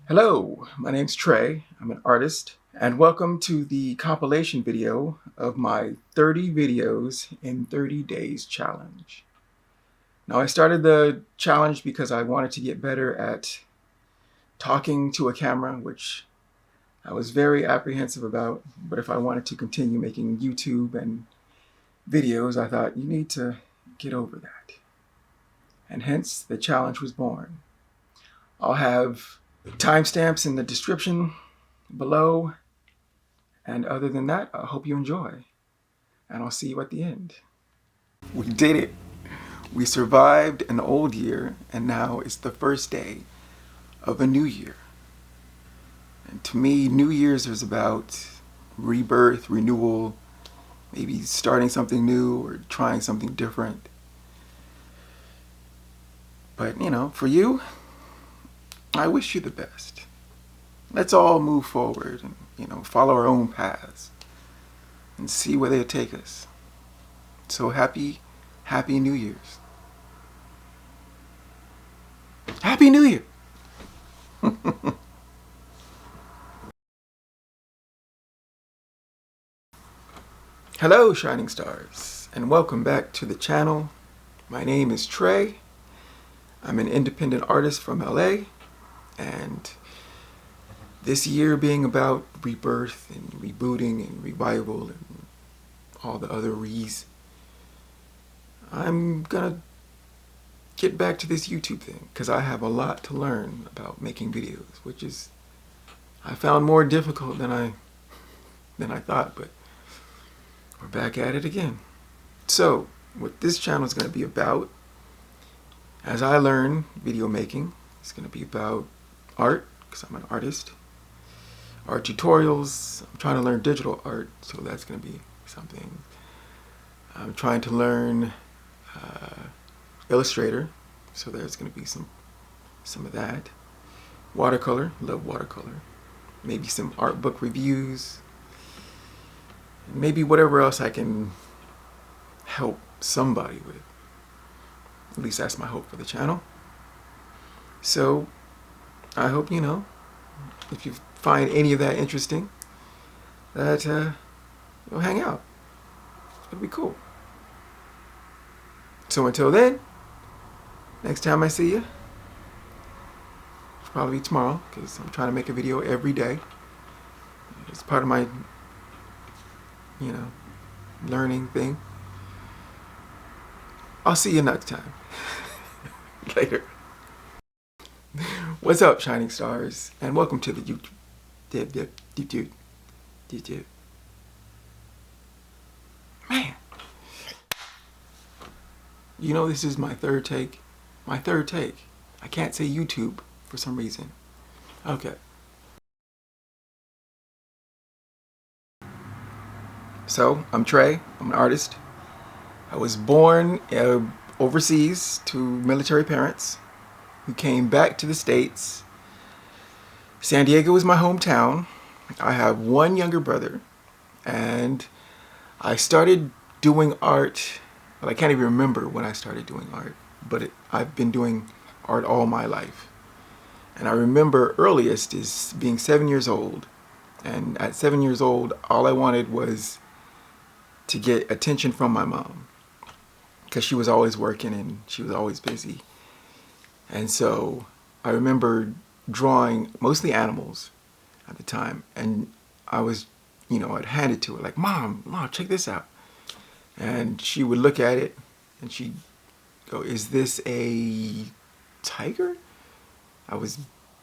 Hello, my name's Trey. I'm an artist, and welcome to the compilation video of my 30 videos in 30 days challenge. Now, I started the challenge because I wanted to get better at talking to a camera, which I was very apprehensive about. But if I wanted to continue making YouTube and videos, I thought you need to get over that. And hence, the challenge was born. I'll have timestamps in the description below. And other than that, I hope you enjoy. And I'll see you at the end. We did it. We survived an old year, and now it's the first day of a new year. And to me, New Year's is about rebirth, renewal, maybe starting something new or trying something different. But, for you, I wish you the best. Let's all move forward and, follow our own paths and see where they take us. So happy New Year's. Happy New Year! Hello, shining stars, and welcome back to the channel. My name is Trey. I'm an independent artist from LA, and this year being about rebirth and rebooting and revival and all the other re's, I'm gonna get back to this YouTube thing because I have a lot to learn about making videos, which is I found more difficult than I thought, but we're back at it again. So what this channel is going to be about, as I learn video making, it's going to be about art because I'm an artist, art tutorials. I'm trying to learn digital art, so that's going to be something. I'm trying to learn Illustrator, so there's going to be some of that. Watercolor, love watercolor. Maybe some art book reviews. Maybe whatever else I can help somebody with. At least that's my hope for the channel. So I hope if you find any of that interesting, that you'll hang out. It'll be cool. So until then, next time I see you, it'll probably be tomorrow because I'm trying to make a video every day. It's part of my, learning thing. I'll see you next time. Later. What's up, shining stars, and welcome to the YouTube. Man, this is my third take. I can't say YouTube for some reason. Okay. So, I'm Trey. I'm an artist. I was born overseas to military parents who came back to the States. San Diego is my hometown. I have one younger brother, and I started doing art. Well, I can't even remember when I started doing art, but I've been doing art all my life. And I remember earliest is being 7 years old. And at 7 years old, all I wanted was to get attention from my mom because she was always working and she was always busy. And so I remember drawing mostly animals at the time, and I was, I'd hand it to her like, Mom, check this out. And she would look at it and she'd go, is this a tiger? I was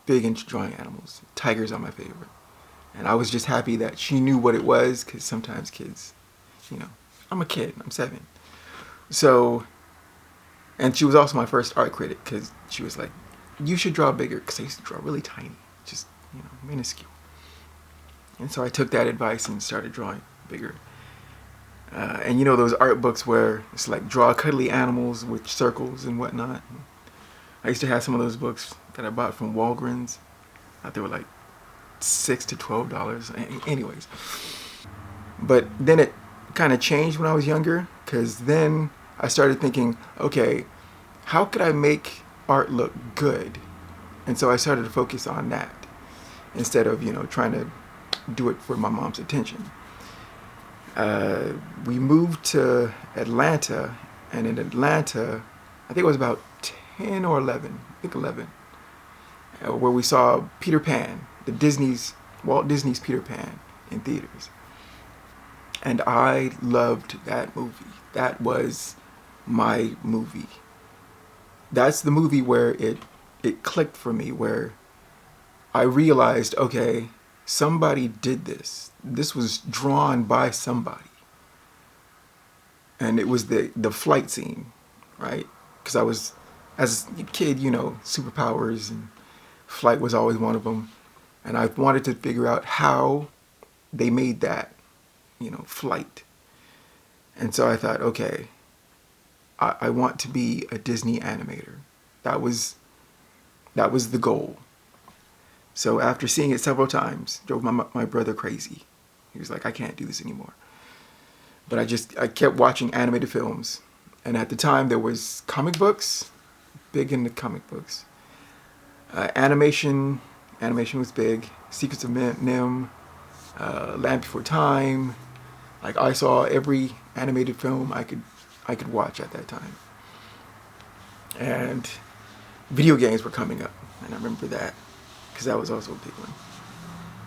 big into drawing animals. Tigers are my favorite. And I was just happy that she knew what it was, because sometimes kids, I'm a kid, I'm 7. So, and she was also my first art critic, because she was like, you should draw bigger, because I used to draw really tiny, just, minuscule. And so I took that advice and started drawing bigger. And those art books where it's like draw cuddly animals with circles and whatnot. I used to have some of those books that I bought from Walgreens. I thought they were like $6 to $12. Anyways. But then it kind of changed when I was younger, because then I started thinking, okay, how could I make art look good? And so I started to focus on that. instead of, trying to do it for my mom's attention. We moved to Atlanta, and in Atlanta, I think it was about 10 or 11, I think 11, where we saw Peter Pan, Walt Disney's Peter Pan in theaters. And I loved that movie. That was my movie. That's the movie where it clicked for me, where I realized, okay, somebody did this. This was drawn by somebody. And it was the flight scene, right? Because I was, as a kid, superpowers, and flight was always one of them. And I wanted to figure out how they made that, flight. And so I thought, okay, I want to be a Disney animator. That was the goal. So after seeing it several times, drove my brother crazy. He was like, I can't do this anymore. But I kept watching animated films. And at the time there was comic books, big into comic books. Animation was big. Secrets of NIMH, Land Before Time. Like, I saw every animated film I could watch at that time. And video games were coming up, and I remember that, because that was also a big one.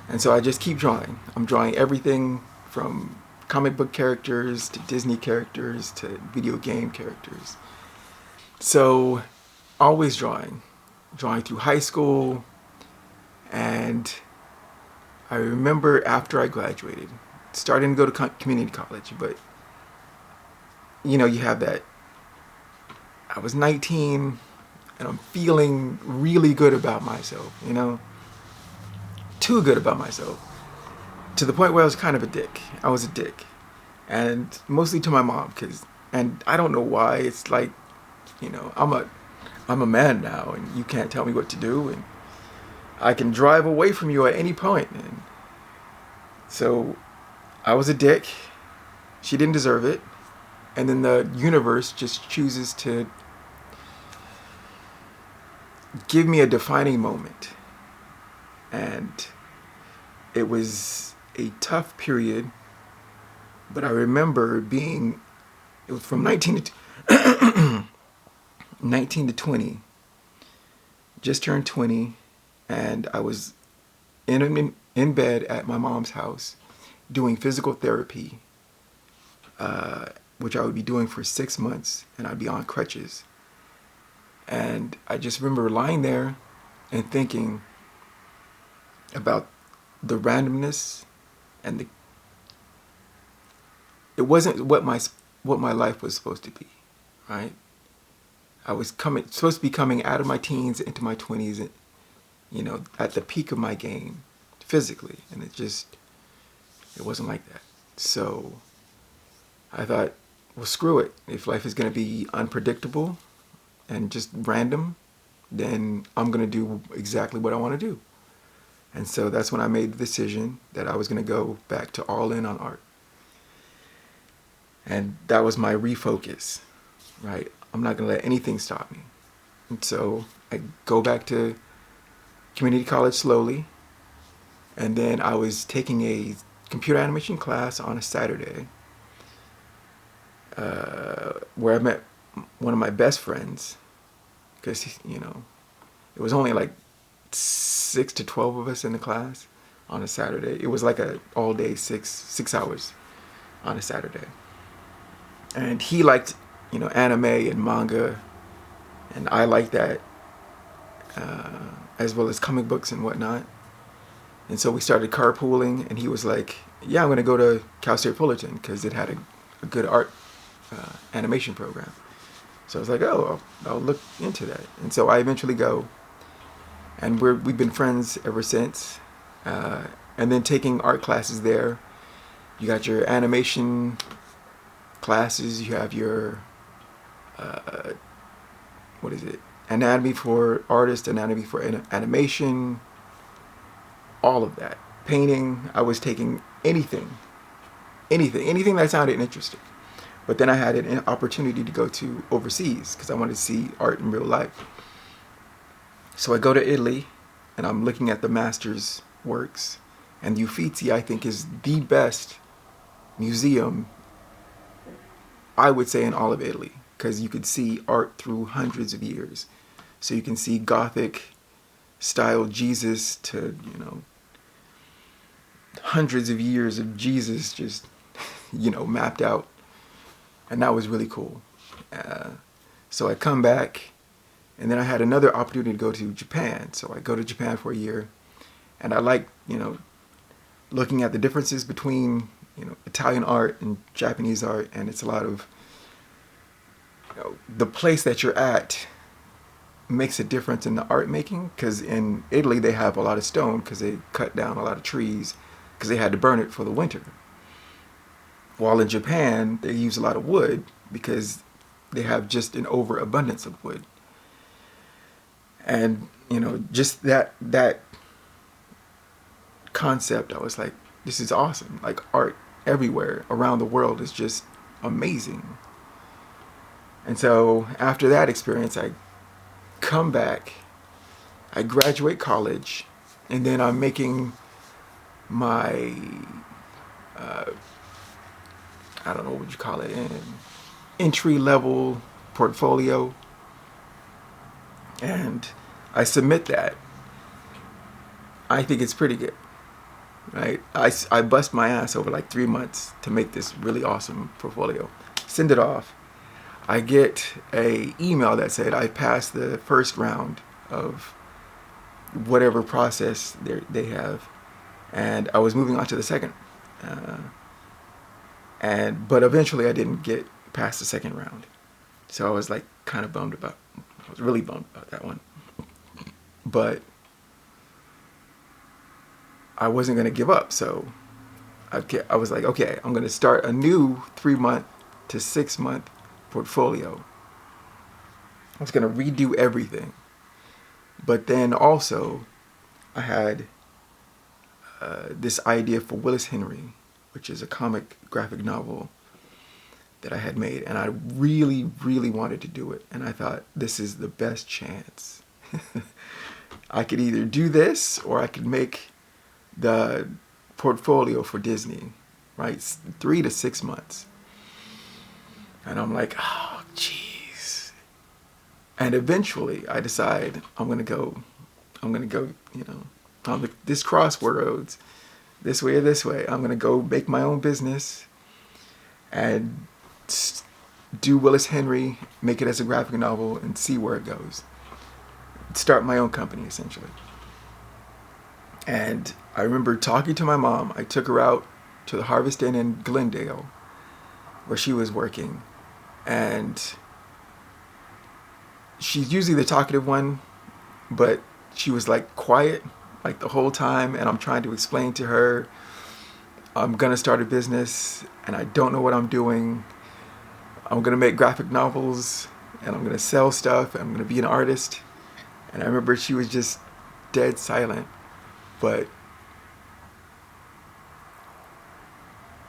And so I just keep drawing. I'm drawing everything from comic book characters to Disney characters to video game characters. So always drawing through high school. And I remember after I graduated, starting to go to community college, but you have that, I was 19 and I'm feeling really good about myself, too good about myself, to the point where I was kind of a dick. I was a dick, and mostly to my mom, and I don't know why. It's like, I'm a man now, and you can't tell me what to do, and I can drive away from you at any point. And so I was a dick. She didn't deserve it. And then the universe just chooses to give me a defining moment. And it was a tough period, but I remember it was from 19 to 20, just turned 20, and I was in bed at my mom's house doing physical therapy, which I would be doing for 6 months, and I'd be on crutches. And I just remember lying there and thinking about the randomness and it wasn't what my life was supposed to be, right? I was supposed to be coming out of my teens into my 20s, at the peak of my game physically, and it wasn't like that. So I thought, well, screw it. If life is going to be unpredictable and just random, then I'm going to do exactly what I want to do. And so that's when I made the decision that I was going to go back to all in on art. And that was my refocus, right? I'm not going to let anything stop me. And so I go back to community college slowly. And then I was taking a computer animation class on a Saturday, where I met one of my best friends, because, it was only like 6 to 12 of us in the class on a Saturday. It was like a all day, 6 hours on a Saturday. And he liked, anime and manga, and I liked that, as well as comic books and whatnot. And so we started carpooling, and he was like, yeah, I'm going to go to Cal State Fullerton because it had a good art animation program. So I was like, oh, I'll look into that. And so I eventually go, and we've been friends ever since. And then taking art classes there, you got your animation classes, you have your, anatomy for artists, anatomy for animation, all of that. Painting, I was taking anything that sounded interesting. But then I had an opportunity to go to overseas because I wanted to see art in real life. So I go to Italy, and I'm looking at the masters works. And the Uffizi, I think, is the best museum, I would say, in all of Italy, because you could see art through hundreds of years. So you can see Gothic style Jesus to, hundreds of years of Jesus just, mapped out. And that was really cool. So I come back, and then I had another opportunity to go to Japan. So I go to Japan for a year, and I like, looking at the differences between, Italian art and Japanese art, and it's a lot of, the place that you're at makes a difference in the art making, because in Italy they have a lot of stone because they cut down a lot of trees because they had to burn it for the winter. While in Japan they use a lot of wood because they have just an overabundance of wood. And just that concept, I was like, this is awesome. Like, art everywhere around the world is just amazing. And so after that experience, I come back, I graduate college, and then I'm making my I don't know what you call it, an entry level portfolio, and I submit that. I think it's pretty good, right? I bust my ass over like 3 months to make this really awesome portfolio. Send it off. I get a email that said I passed the first round of whatever process they have, and I was moving on to the second. But eventually I didn't get past the second round, so I was like kind of bummed about. I was really bummed about that one, but I wasn't gonna give up. So I was like, okay, I'm gonna start a new 3-month to 6-month portfolio. I was gonna redo everything, but then also I had this idea for Willis Henry, which is a comic graphic novel that I had made, and I really, really wanted to do it. And I thought, this is the best chance. I could either do this or I could make the portfolio for Disney, right? 3 to 6 months. And I'm like, oh, jeez. And eventually I decide I'm gonna go, on this crossroads, this way or this way. I'm gonna go make my own business and do Willis Henry, make it as a graphic novel, and see where it goes. Start my own company, essentially. And I remember talking to my mom. I took her out to the Harvest Inn in Glendale, where she was working. And she's usually the talkative one, but she was like quiet like the whole time. And I'm trying to explain to her, I'm gonna start a business and I don't know what I'm doing. I'm gonna make graphic novels and I'm gonna sell stuff and I'm gonna be an artist. And I remember she was just dead silent. But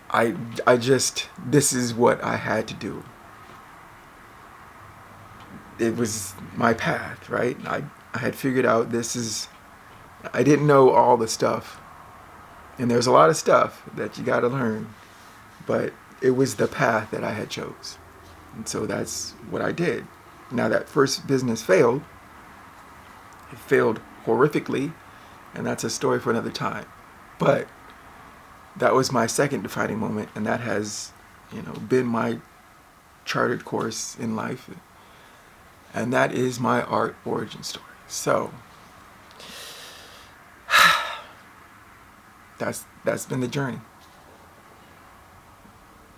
I just, this is what I had to do. It was my path, right? I had figured out I didn't know all the stuff. And there's a lot of stuff that you gotta learn. But it was the path that I had chose. And so that's what I did. Now that first business failed. It failed horrifically. And that's a story for another time. But that was my second defining moment, and that has, been my charted course in life. And that is my art origin story. So that's been the journey.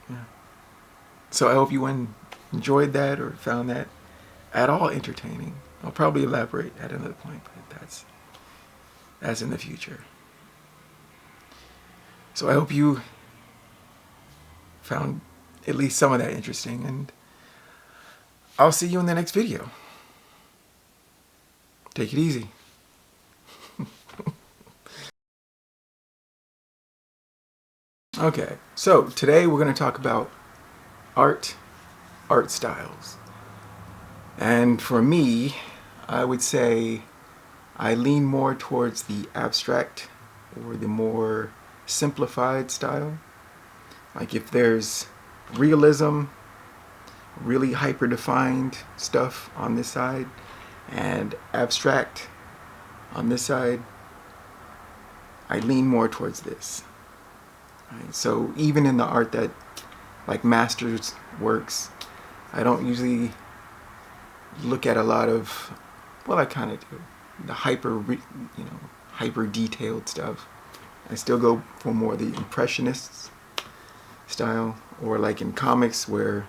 Yeah. So I hope you enjoyed that or found that at all entertaining. I'll probably elaborate at another point, but that's in the future. So I hope you found at least some of that interesting, and I'll see you in the next video. Take it easy. Okay, so today we're going to talk about art styles. And for me, I would say I lean more towards the abstract or the more simplified style. Like if there's realism, really hyper defined stuff on this side, and abstract on this side, I lean more towards this. Right? So even in the art that like masters works, I don't usually look at a lot of, well, I kind of do, the hyper detailed stuff. I still go for more the impressionists style, or like in comics where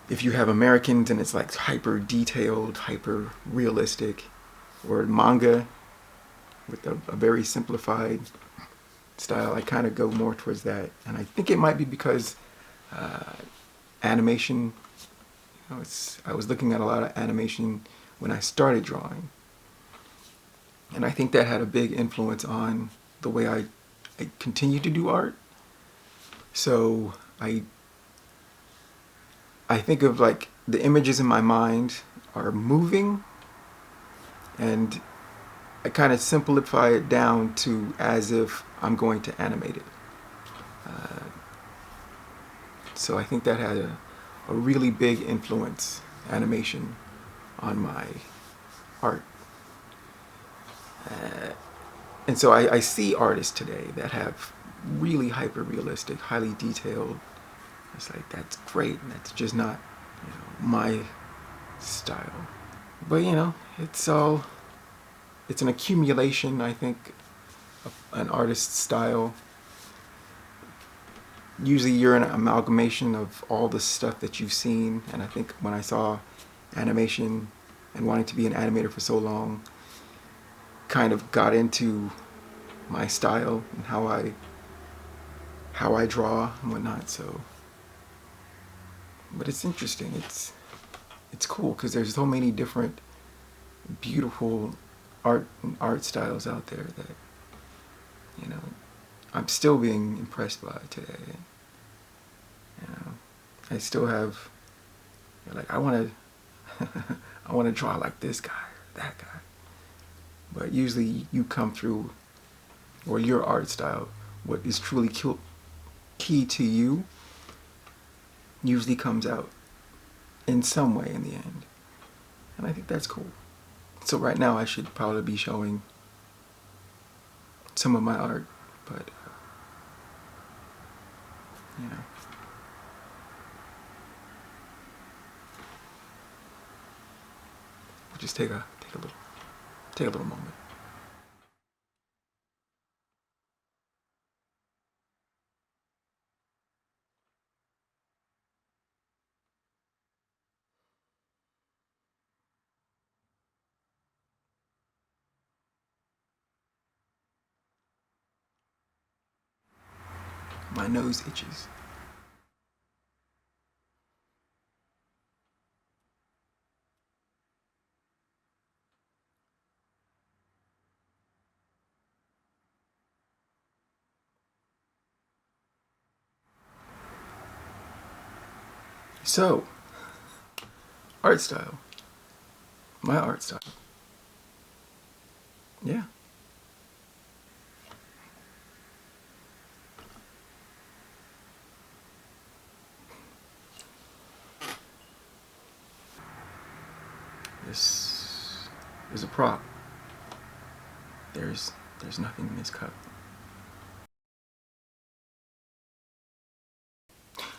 if you have Americans and it's like hyper detailed, hyper realistic, or manga with a very simplified style, I kind of go more towards that. And I think it might be because animation, I was looking at a lot of animation when I started drawing. And I think that had a big influence on the way I continue to do art. So I think of like the images in my mind are moving, and I kind of simplify it down to as if I'm going to animate it. So I think that had a really big influence, animation, on my art. And so I see artists today that have really hyper realistic, highly detailed. It's like, that's great, and that's just not, my style. But it's an accumulation, I think, of an artist's style. Usually you're an amalgamation of all the stuff that you've seen, and I think when I saw animation and wanting to be an animator for so long, kind of got into my style and how I draw and whatnot. So, but it's interesting. It's cool because there's so many different beautiful art styles out there that I'm still being impressed by today. I still have like I want to draw like this guy or that guy. But usually you come through, or your art style, what is truly key to you, usually comes out in some way in the end. And I think that's cool. So right now I should probably be showing some of my art, but we'll just take a little moment. My nose itches. So, art style. My art style. Yeah. This is a prop. There's nothing in this cup.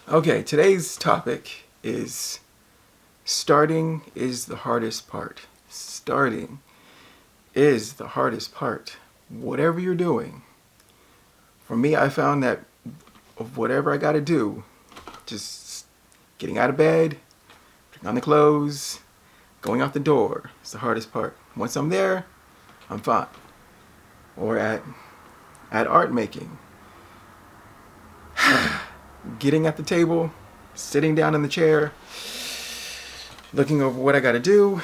Okay, today's topic is starting is the hardest part. Starting is the hardest part. Whatever you're doing. For me, I found that of whatever I got to do, just getting out of bed, putting on the clothes, going out the door is the hardest part. Once I'm there, I'm fine. Or at art making, getting at the table, sitting down in the chair, looking over what I got to do,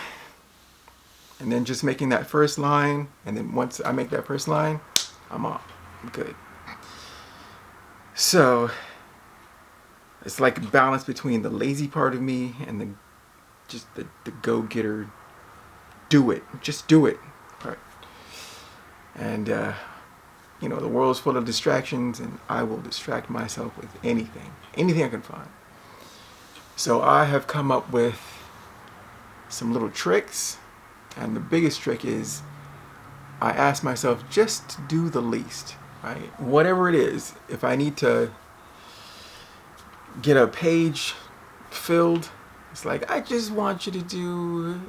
and then just making that first line. And then once I make that first line, I'm off. I'm good. So it's like a balance between the lazy part of me and the go-getter. Do it. Just do it. Right. And, the world's full of distractions, and I will distract myself with anything I can find. So I have come up with some little tricks, and the biggest trick is I ask myself just to do the least, right? Whatever it is, if I need to get a page filled, it's like, I just want you to do,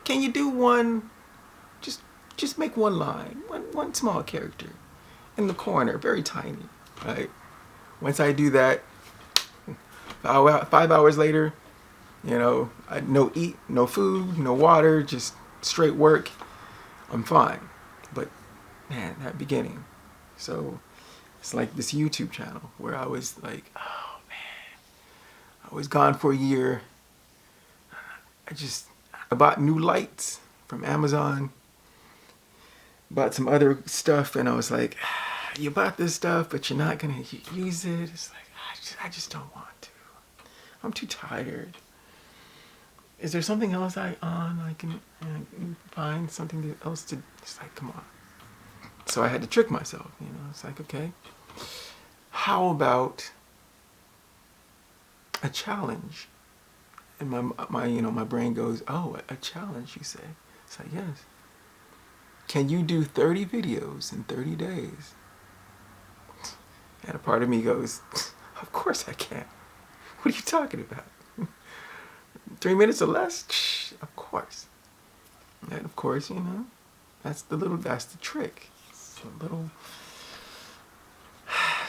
can you do one, just make one line, one small character in the corner, very tiny, right? Once I do that, 5 hours later, no eat, no food, no water, just straight work, I'm fine. But man, that beginning. So it's like this YouTube channel where I was like, oh man, I was gone for a year. I bought new lights from Amazon, bought some other stuff, and I was like, you bought this stuff, but you're not gonna use it. It's like, I just don't want to. I'm too tired. Is there something else I can find something else to? It's like, come on. So I had to trick myself. It's like, okay, how about a challenge? And my brain goes, oh, a challenge, you say? It's like, yes. Can you do 30 videos in 30 days? And a part of me goes, of course I can. What are you talking about? 3 minutes or less? Of course. And of course, that's the trick. It's a little,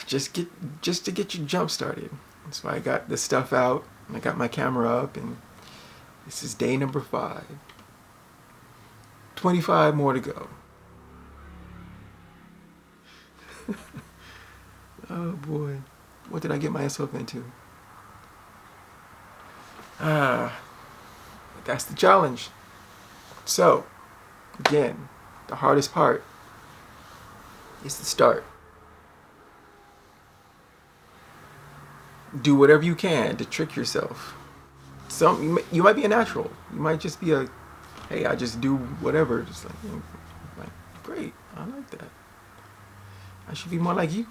just to get you jump started. So I got the stuff out, I got my camera up, and this is day number 5. 25 more to go. Oh boy, what did I get myself into? That's the challenge. So, again, the hardest part is to start. Do whatever you can to trick yourself. You might be a natural. You might just be hey, I just do whatever. Just like, great, I like that. I should be more like you.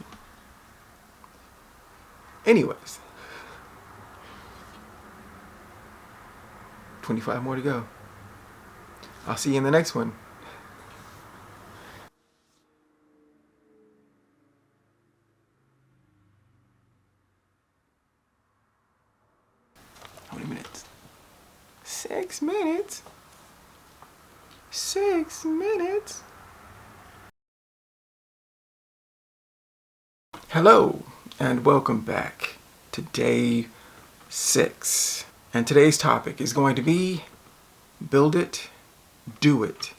Anyways, 25 more to go. I'll see you in the next one. How many minutes? 6 minutes. 6 minutes. Hello, and welcome back to day 6. And today's topic is going to be build it, do it,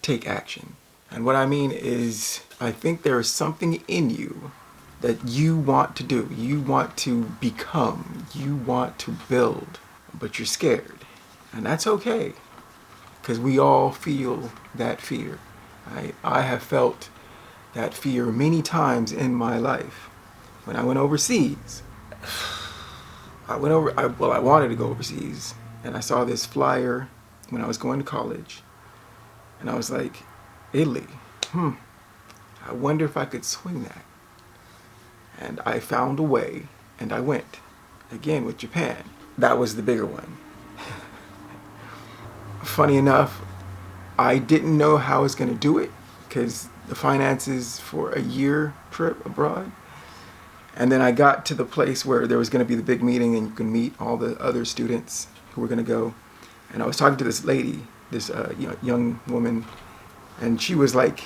take action. And what I mean is, I think there is something in you that you want to do, you want to become, you want to build, but you're scared. And that's okay, because we all feel that fear. I have felt that fear many times in my life. When I went overseas, I wanted to go overseas, and I saw this flyer when I was going to college, and I was like, Italy, I wonder if I could swing that. And I found a way, and I went, again with Japan. That was the bigger one. Funny enough, I didn't know how I was going to do it, because the finances for a year trip abroad. And then I got to the place where there was going to be the big meeting, and you can meet all the other students who were going to go. And I was talking to this lady, this young woman, and she was like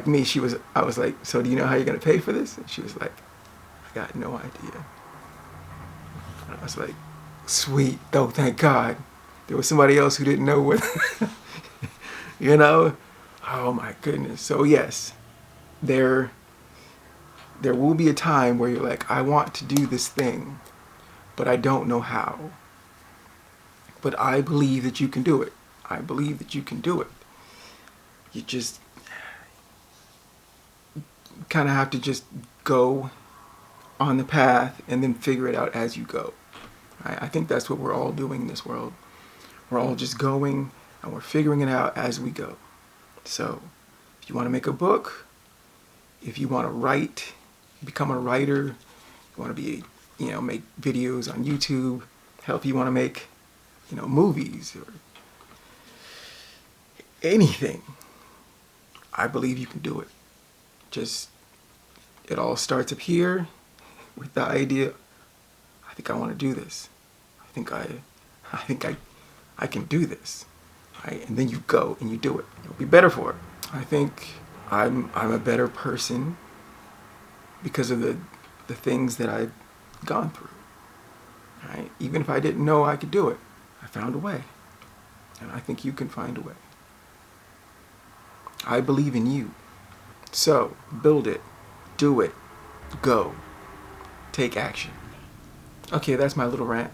me. I was like, so do you know how you're going to pay for this? And she was like, I got no idea. And I was like, sweet, though, thank God. There was somebody else who didn't know what, Oh my goodness. So yes, there will be a time where you're like, I want to do this thing, but I don't know how. But I believe that you can do it. I believe that you can do it. You just kind of have to just go on the path and then figure it out as you go. I think that's what we're all doing in this world. We're all just going and we're figuring it out as we go. So if you want to make a book, if you want to write, become a writer, you want to be, make videos on YouTube, help you want to make, movies or anything, I believe you can do it. Just, it all starts up here with the idea, I think I want to do this. I can do this. Right? And then you go and you do it. You'll be better for it. I think I'm a better person because of the things that I've gone through. Right? Even if I didn't know I could do it, I found a way. And I think you can find a way. I believe in you. So, build it. Do it. Go. Take action. Okay, that's my little rant.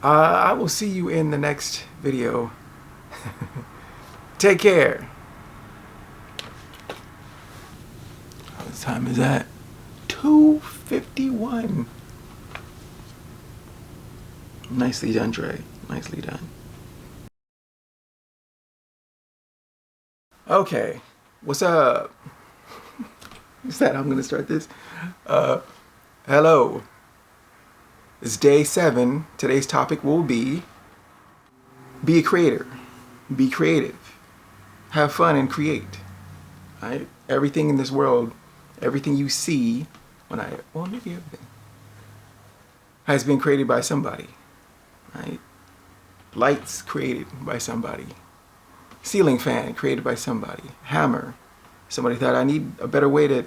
I will see you in the next video. Take care. What time is that? 2:51. Nicely done, Trey. Nicely done. Okay, what's up? Is that how I'm gonna start this? Hello. It's day 7. Today's topic will be a creator. Be creative. Have fun and create. Right? Everything in this world, everything you see, maybe everything, has been created by somebody. Right? Lights created by somebody. Ceiling fan created by somebody. Hammer. Somebody thought, I need a better way to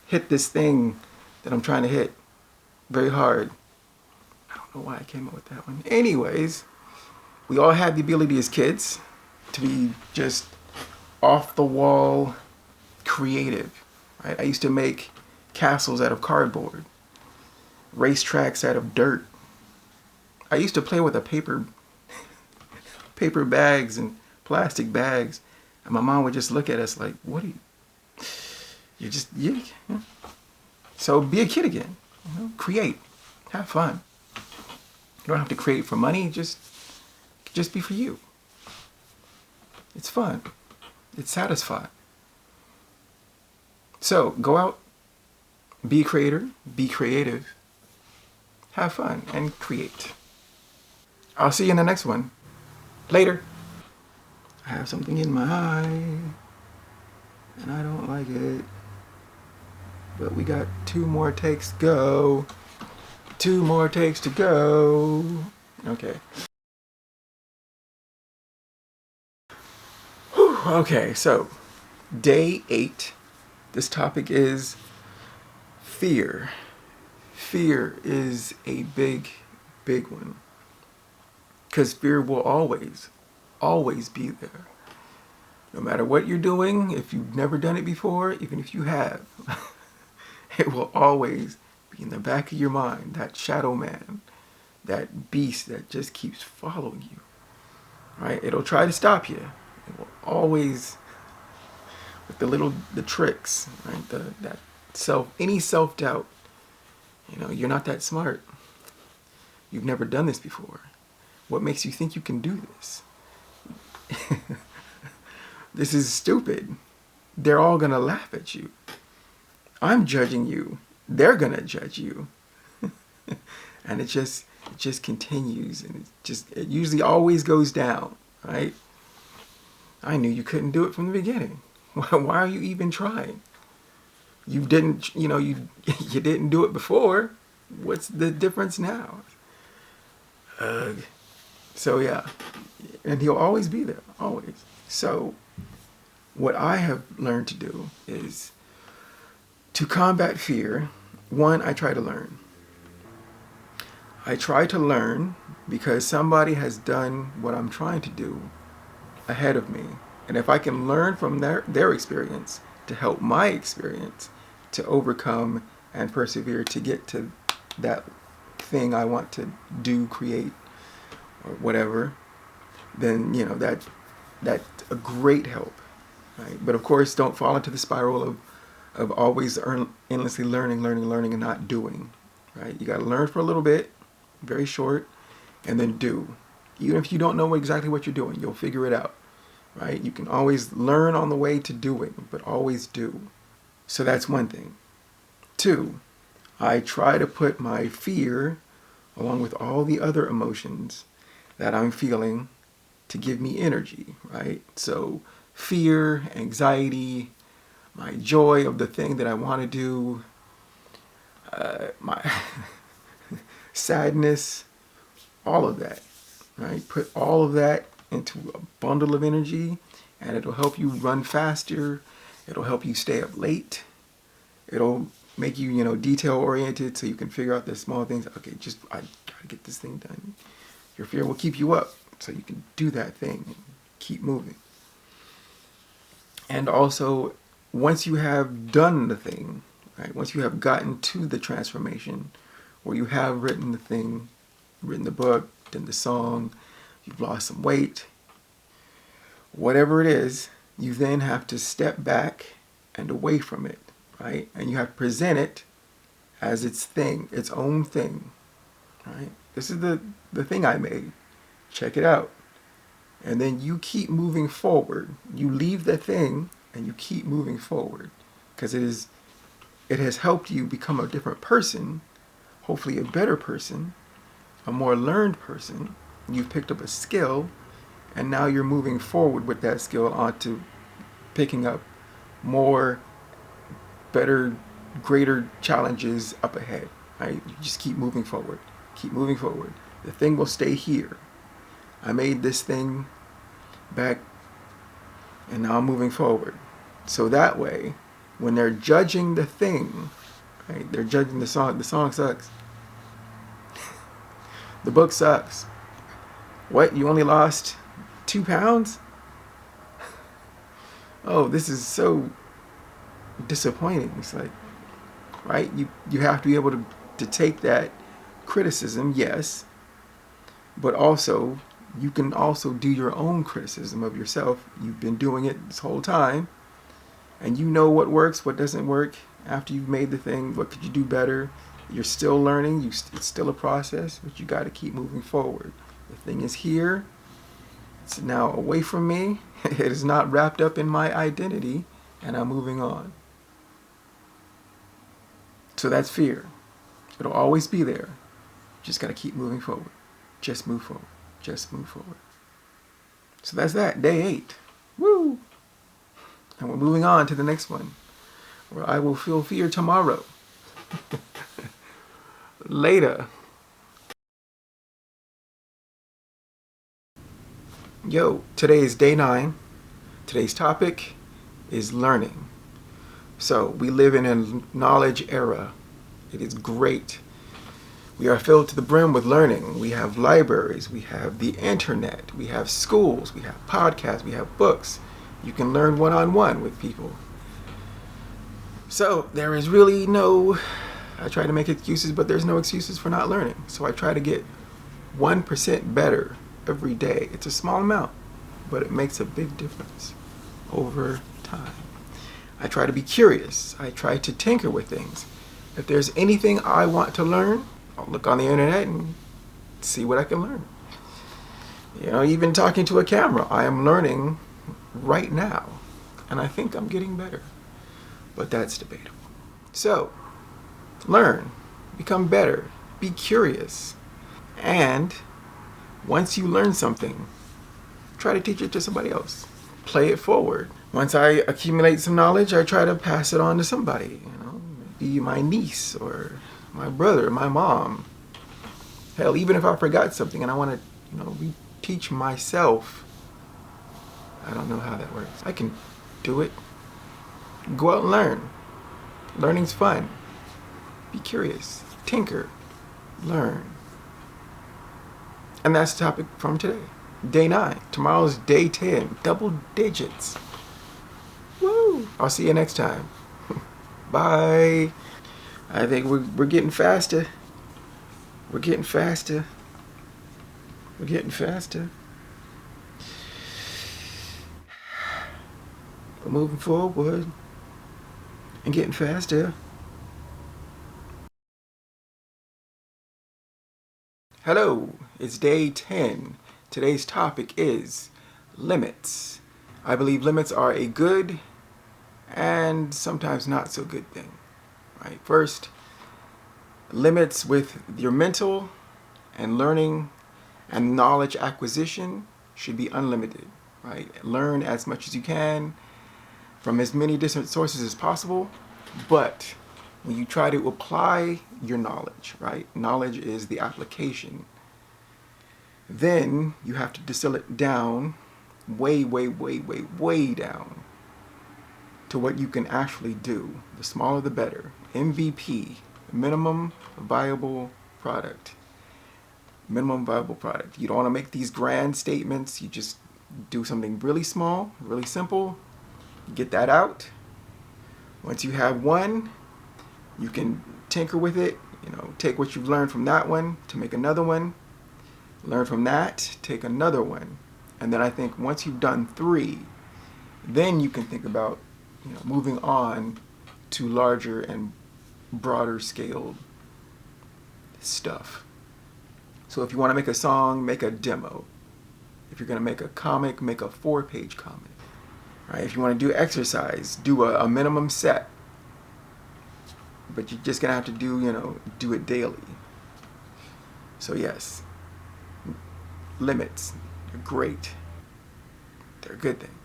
hit this thing that I'm trying to hit very hard. I don't know why I came up with that one. Anyways, we all had the ability as kids to be just off the wall creative. Right? I used to make castles out of cardboard, racetracks out of dirt. I used to play with a paper bags and plastic bags, and my mom would just look at us like, what are you, So be a kid again, create, have fun. You don't have to create for money, just be for you. It's fun, it's satisfying. So go out, be a creator, be creative, have fun, and create. I'll see you in the next one. Later. I have something in my eye, and I don't like it. But we got 2 more takes to go. 2 more takes to go. Okay. Whew, okay, so day 8. This topic is fear. Fear is a big one. Because fear will always be there. No matter what you're doing, if you've never done it before, even if you have, it will always be in the back of your mind, that shadow man, that beast that just keeps following you. Right? It'll try to stop you. It will always, with the tricks, right? Any self-doubt. You're not that smart. You've never done this before. What makes you think you can do this? This is stupid. They're all gonna laugh at you. I'm judging you. They're gonna judge you. And it just continues, and it usually always goes down, right? I knew you couldn't do it from the beginning. Why are you even trying? You didn't, you didn't do it before. What's the difference now? So yeah, and he'll always be there, always. So what I have learned to do is to combat fear. One, I try to learn. I try to learn because somebody has done what I'm trying to do ahead of me. And if I can learn from their experience to help my experience to overcome and persevere to get to that thing I want to do, create, or whatever, then that's a great help, right? But of course, don't fall into the spiral of always endlessly learning and not doing, right? You got to learn for a little bit, very short, and then do. Even if you don't know exactly what you're doing, you'll figure it out. right? You can always learn on the way to doing, but always do. So that's one thing. Two, I try to put my fear along with all the other emotions that I'm feeling to give me energy, right? So fear, anxiety, my joy of the thing that I want to do, my sadness, all of that, right? Put all of that into a bundle of energy and it'll help you run faster. It'll help you stay up late. It'll make you, detail oriented so you can figure out the small things. Okay, I gotta get this thing done. Your fear will keep you up so you can do that thing and keep moving. And also, once you have done the thing, right? Once you have gotten to the transformation, or you have written the thing, written the book, done the song, you've lost some weight, whatever it is, you then have to step back and away from it, right? And you have to present it as its thing, its own thing, right? This is the thing I made. Check it out. And then you keep moving forward. You leave the thing and you keep moving forward because it has helped you become a different person, hopefully a better person, a more learned person. You've picked up a skill and now you're moving forward with that skill onto picking up more, better, greater challenges up ahead, right? You just keep moving forward. Keep moving forward. The thing will stay here. I made this thing back and now I'm moving forward. So that way, when they're judging the thing, right, they're judging the song sucks. The book sucks. What, you only lost 2 pounds? Oh, this is so disappointing. It's like, right? You have to be able to take that criticism, yes, but also you can also do your own criticism of yourself. You've been doing it this whole time and you know what works, what doesn't work. After you've made the thing, what could you do better? You're still learning. It's still a process, but you got to keep moving forward. The thing is here. It's now away from me. It is not wrapped up in my identity, and I'm moving on. So that's fear. It'll always be there. Just got to keep moving forward. Just move forward. Just move forward. So that's that. Day 8. Woo! And we're moving on to the next one, where I will feel fear tomorrow. Later. Yo, today is day 9. Today's topic is learning. So we live in a knowledge era. It is great. We are filled to the brim with learning. We have libraries, we have the internet, we have schools, we have podcasts, we have books. You can learn one-on-one with people. So there is really I try to make excuses, but there's no excuses for not learning. So I try to get 1% better every day. It's a small amount, but it makes a big difference over time. I try to be curious. I try to tinker with things. If there's anything I want to learn, I'll look on the internet and see what I can learn. Even talking to a camera, I am learning right now. And I think I'm getting better. But that's debatable. So, learn, become better, be curious. And once you learn something, try to teach it to somebody else. Play it forward. Once I accumulate some knowledge, I try to pass it on to somebody. Maybe my niece or my brother, my mom. Hell, even if I forgot something and I want to, teach myself, I don't know how that works. I can do it. Go out and learn. Learning's fun. Be curious. Tinker. Learn. And that's the topic from today. Day 9. Tomorrow's day 10. Double digits. Woo! I'll see you next time. Bye. I think we're getting faster. We're getting faster. We're getting faster. We're moving forward and getting faster. Hello, it's day 10. Today's topic is limits. I believe limits are a good and sometimes not so good thing. Right? First, limits with your mental and learning and knowledge acquisition should be unlimited. Right? Learn as much as you can from as many different sources as possible, but when you try to apply your knowledge, right? Knowledge is the application. Then you have to distill it down way, way, way, way, way down to what you can actually do. The smaller the better. MVP, minimum viable product. Minimum viable product. You don't want to make these grand statements. You just do something really small, really simple. Get that out. Once you have one, you can tinker with it. Take what you've learned from that one to make another one. Learn from that, take another one. And then I think once you've done 3, then you can think about moving on to larger and broader scaled stuff. So if you want to make a song, make a demo. If you're going to make a comic, make a 4-page comic. Right? If you want to do exercise, do a minimum set. But you're just going to have to do it daily. So yes, limits, they're great. They're a good thing.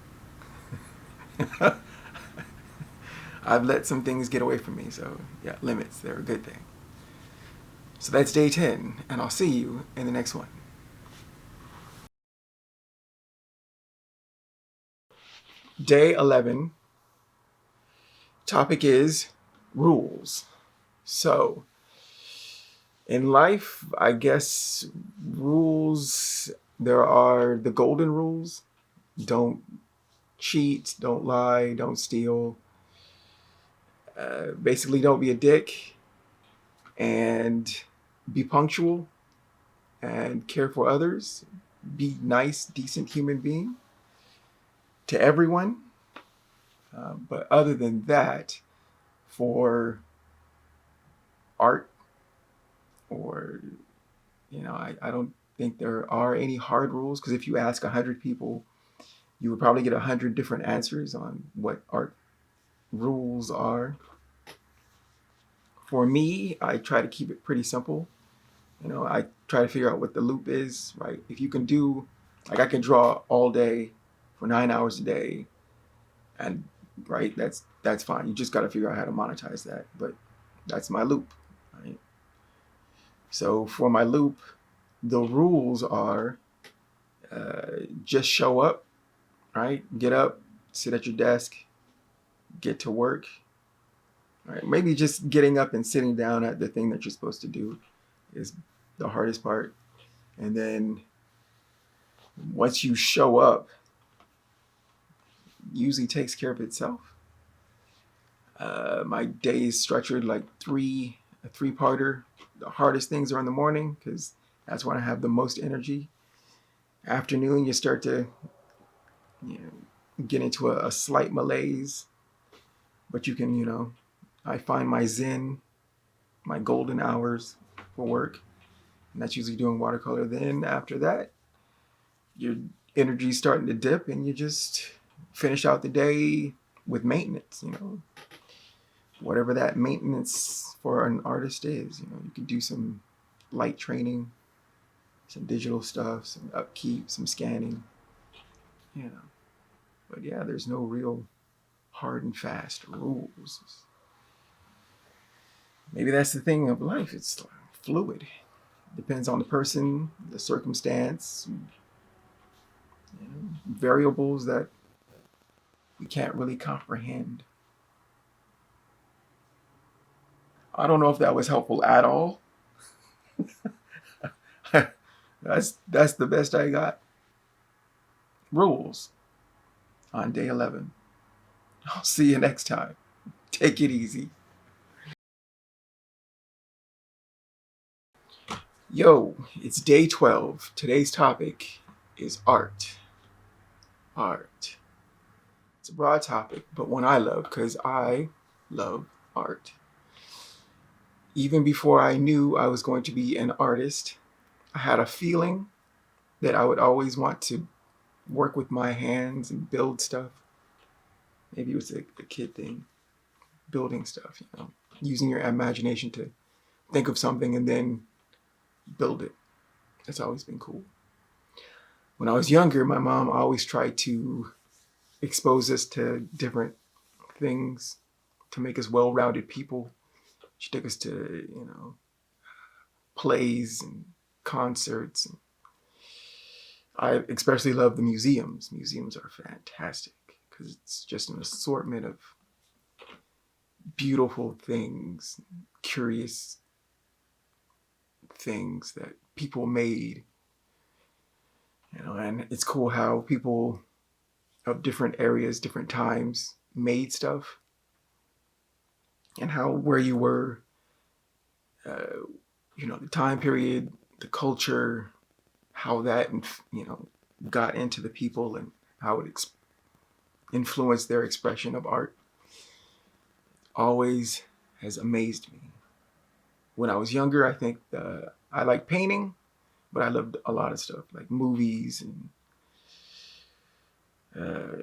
I've let some things get away from me, so yeah, limits, they're a good thing. So that's day 10, and I'll see you in the next one. Day 11, topic is rules. So, in life, I guess rules, there are the golden rules. Don't cheat, don't lie, don't steal. Basically, don't be a dick, and be punctual, and care for others. Be nice, decent human being to everyone. But other than that, for art, or I don't think there are any hard rules, because if you ask 100 people, you would probably get 100 different answers on what art rules are. For me, I try to keep it pretty simple. I try to figure out what the loop is, right? If you can do, like, I can draw all day for 9 hours a day, and right, that's fine. You just got to figure out how to monetize that. But that's my loop, right? So for my loop, the rules are just show up, right? Get up, sit at your desk, get to work. Right? Maybe just getting up and sitting down at the thing that you're supposed to do is the hardest part. And then once you show up, usually takes care of itself. My day is structured like a 3-parter. The hardest things are in the morning because that's when I have the most energy. Afternoon, you start to get into a slight malaise, but you can, I find my zen, my golden hours for work, and that's usually doing watercolor. Then after that, your energy's starting to dip, and you just finish out the day with maintenance. Whatever that maintenance for an artist is. You can do some light training, some digital stuff, some upkeep, some scanning. But yeah, there's no real hard and fast rules. Maybe that's the thing of life. It's fluid. Depends on the person, the circumstance, variables that we can't really comprehend. I don't know if that was helpful at all. That's the best I got. Rules on day 11. I'll see you next time. Take it easy. Yo, it's day 12. Today's topic is art. Art. It's a broad topic, but one I love because I love art. Even before I knew I was going to be an artist, I had a feeling that I would always want to work with my hands and build stuff. Maybe it was a kid thing, building stuff, using your imagination to think of something and then build it. That's always been cool. When I was younger, my mom always tried to expose us to different things to make us well-rounded people. She took us to, plays and concerts. I especially love the museums. Museums are fantastic because it's just an assortment of beautiful things, curious things that people made. And it's cool how people of different areas, different times made stuff, and how where you were, the time period, the culture, how that got into the people and how it influenced their expression of art. Always has amazed me. When I was younger, I think I liked painting, but I loved a lot of stuff like movies, and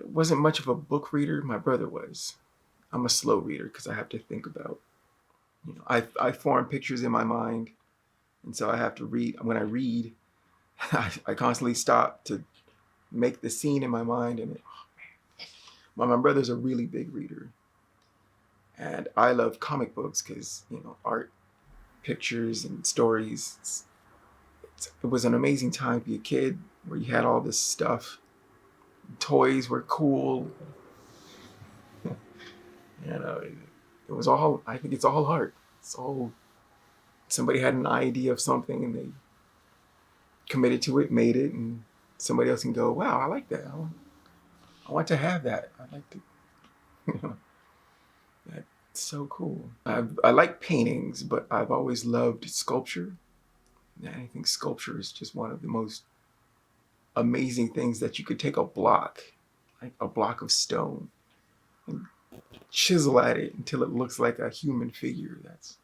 wasn't much of a book reader. My brother was. I'm a slow reader because I have to think about, I form pictures in my mind, and so I have to read. When I read, I constantly stop to make the scene in my mind, and my brother's a really big reader, and I love comic books because art, pictures, and stories. It was an amazing time to be a kid where you had all this stuff. Toys were cool. It was all. I think it's all art. It's all. Somebody had an idea of something and they committed to it, made it, and somebody else can go, "Wow, I like that. I want to have that. I like to." That's so cool. I like paintings, but I've always loved sculpture. And I think sculpture is just one of the most amazing things that you could take a block, like a block of stone, and chisel at it until it looks like a human figure. That's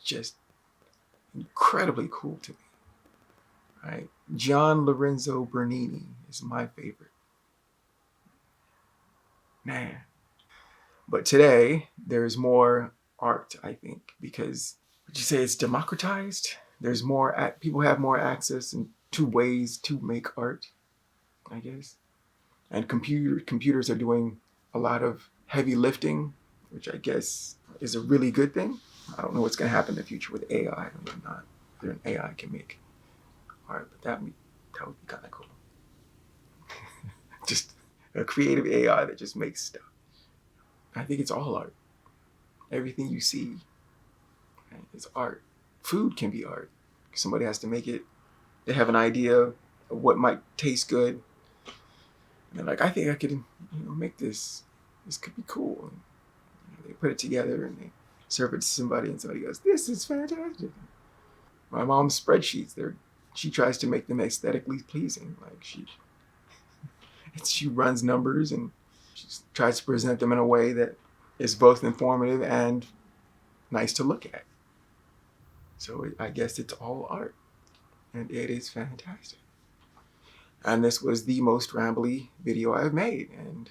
just incredibly cool to me. Right? Gian Lorenzo Bernini is my favorite. Man. But today, there's more art, I think, because would you say it's democratized? There's more, people have more access and to ways to make art, I guess. And computers are doing a lot of heavy lifting, which I guess is a really good thing. I don't know what's going to happen in the future with AI. I'm not whether an AI can make art, but that would be kind of cool. Just a creative AI that just makes stuff. I think it's all art. Everything you see, right, is art. Food can be art. Somebody has to make it. They have an idea of what might taste good. And they're like, I think I could, make this. This could be cool. And, they put it together and they serve it to somebody, and somebody goes, "This is fantastic." My mom's spreadsheets, she tries to make them aesthetically pleasing. Like she runs numbers and she tries to present them in a way that is both informative and nice to look at. So I guess it's all art, and it is fantastic. And this was the most rambly video I've made, and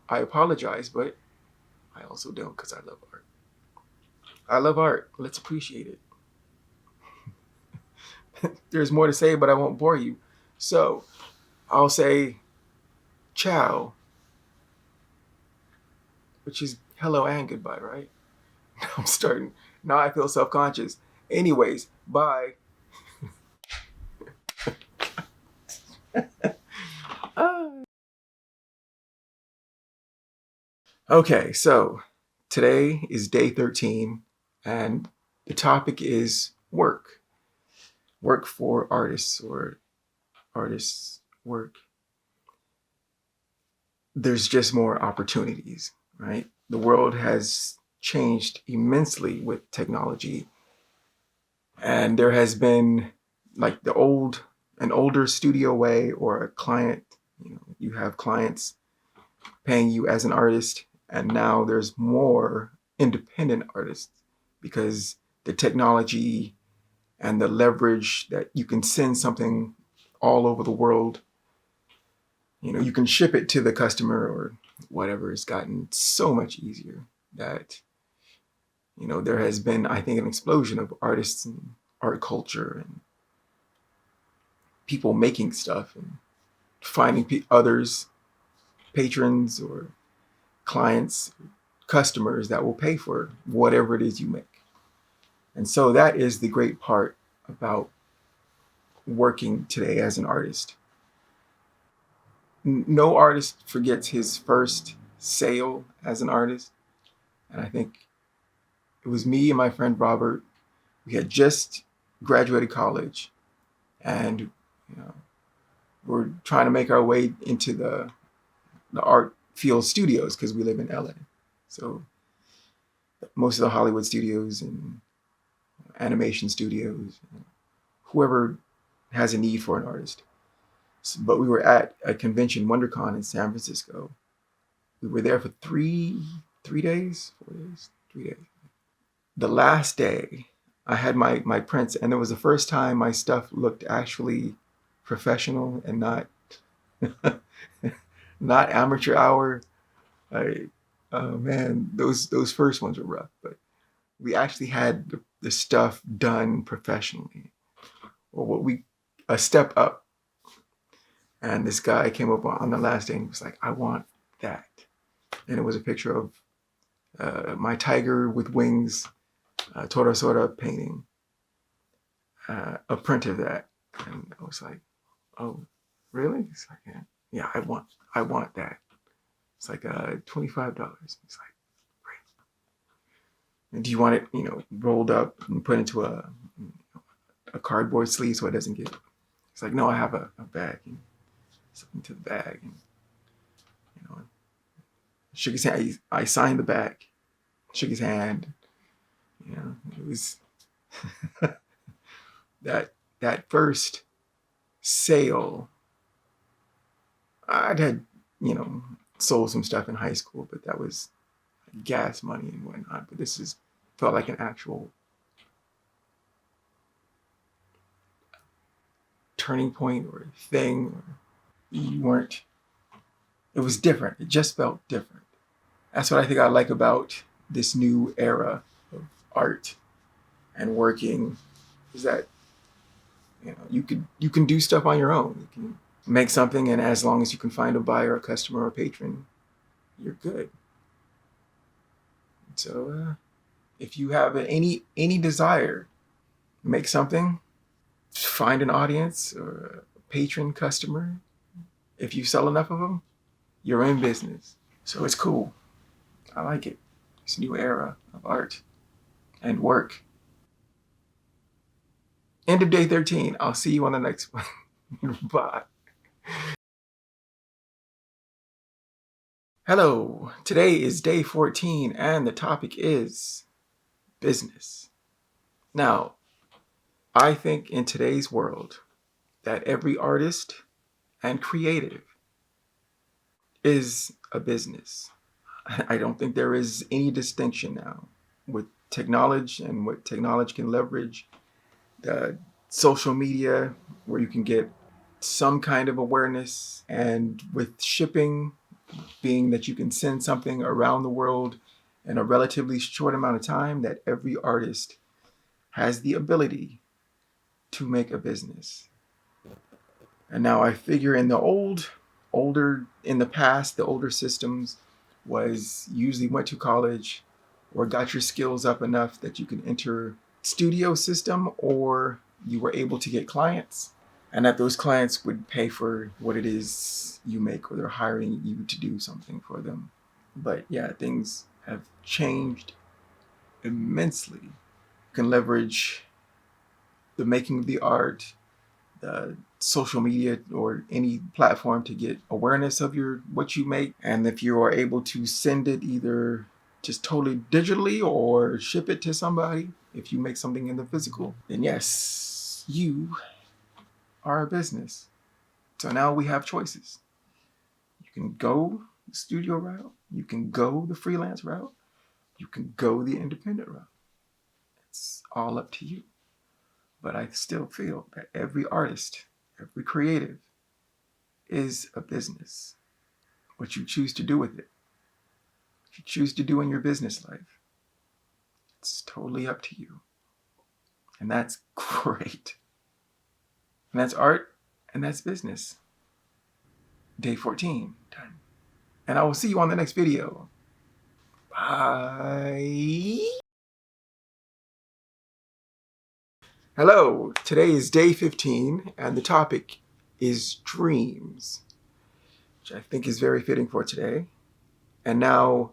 I apologize, but I also don't, because I love art. I love art. Let's appreciate it. There's more to say, but I won't bore you. So I'll say ciao, which is hello and goodbye, right? I'm starting. Now I feel self-conscious. Anyways, bye. Okay, so today is day 13, and the topic is work. Work for artists, or artists' work. There's just more opportunities, right? The world has changed immensely with technology, and there has been like an older studio way, or a client, you have clients paying you as an artist, and now there's more independent artists because the technology and the leverage that you can send something all over the world you can ship it to the customer or whatever. It's gotten so much easier that, there has been, I think, an explosion of artists and art culture and people making stuff and finding others, patrons or clients, customers that will pay for whatever it is you make. And so that is the great part about working today as an artist. No artist forgets his first sale as an artist. And I think it was me and my friend Robert. We had just graduated college and we're trying to make our way into the art field studios because we live in LA. So most of the Hollywood studios and animation studios, whoever has a need for an artist. But we were at a convention, WonderCon in San Francisco. We were there for 3 days. The last day, I had my prints, and it was the first time my stuff looked actually professional and not not amateur hour. Oh man, those first ones were rough, but we actually had the stuff done professionally, or a step up. And this guy came up on the last day and he was like, "I want that," and it was a picture of my tiger with wings, tory painting, a print of that, and I was like, "Oh, really?" He's like, "Yeah, I want that." It's like $25. He's like, "Great. And do you want it, rolled up and put into a cardboard sleeve so it doesn't get?" It's like, "No, I have a bag." And something to the bag, and shook his hand. I signed the back, shook his hand. It was that first sale. I'd had sold some stuff in high school, but that was gas money and whatnot. But this felt like an actual turning point or thing. It was different. It just felt different. That's what I think I like about this new era of art and working, is that you can do stuff on your own. You can make something, and as long as you can find a buyer, a customer, or a patron, you're good. So if you have any desire, make something, find an audience or a patron, customer. If you sell enough of them, you're in business. So it's cool. I like it. This new era of art and work. End of day 13. I'll see you on the next one. Bye. Hello. Today is day 14 and the topic is business. Now, I think in today's world that every artist and creative is a business. I don't think there is any distinction now with technology and what technology can leverage. The social media, where you can get some kind of awareness, and with shipping, being that you can send something around the world in a relatively short amount of time, that every artist has the ability to make a business. And now I figure in the in the past, the older systems was usually went to college or got your skills up enough that you can enter studio system, or you were able to get clients, and that those clients would pay for what it is you make, or they're hiring you to do something for them. But yeah, things have changed immensely. You can leverage the making of the art, the social media, or any platform to get awareness of what you make. And if you are able to send it either just totally digitally or ship it to somebody, if you make something in the physical, then yes, you are a business. So now we have choices. You can go the studio route, you can go the freelance route, you can go the independent route. It's all up to you. But I still feel that every artist, every creative is a business. What you choose to do with it, what you choose to do in your business life, it's totally up to you. And that's great. And that's art, and that's business. Day 14, done. And I will see you on the next video. Bye. Hello, today is day 15, and the topic is dreams, which I think is very fitting for today. And now,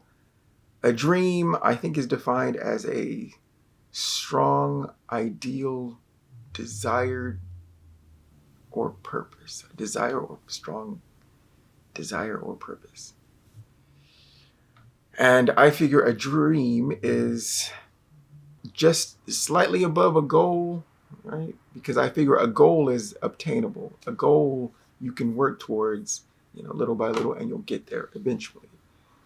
a dream, I think, is defined as a strong, ideal, desired, or purpose. A desire or strong desire or purpose. And I figure a dream is just slightly above a goal, right? Because I figure a goal is obtainable. A goal you can work towards, little by little, and you'll get there eventually.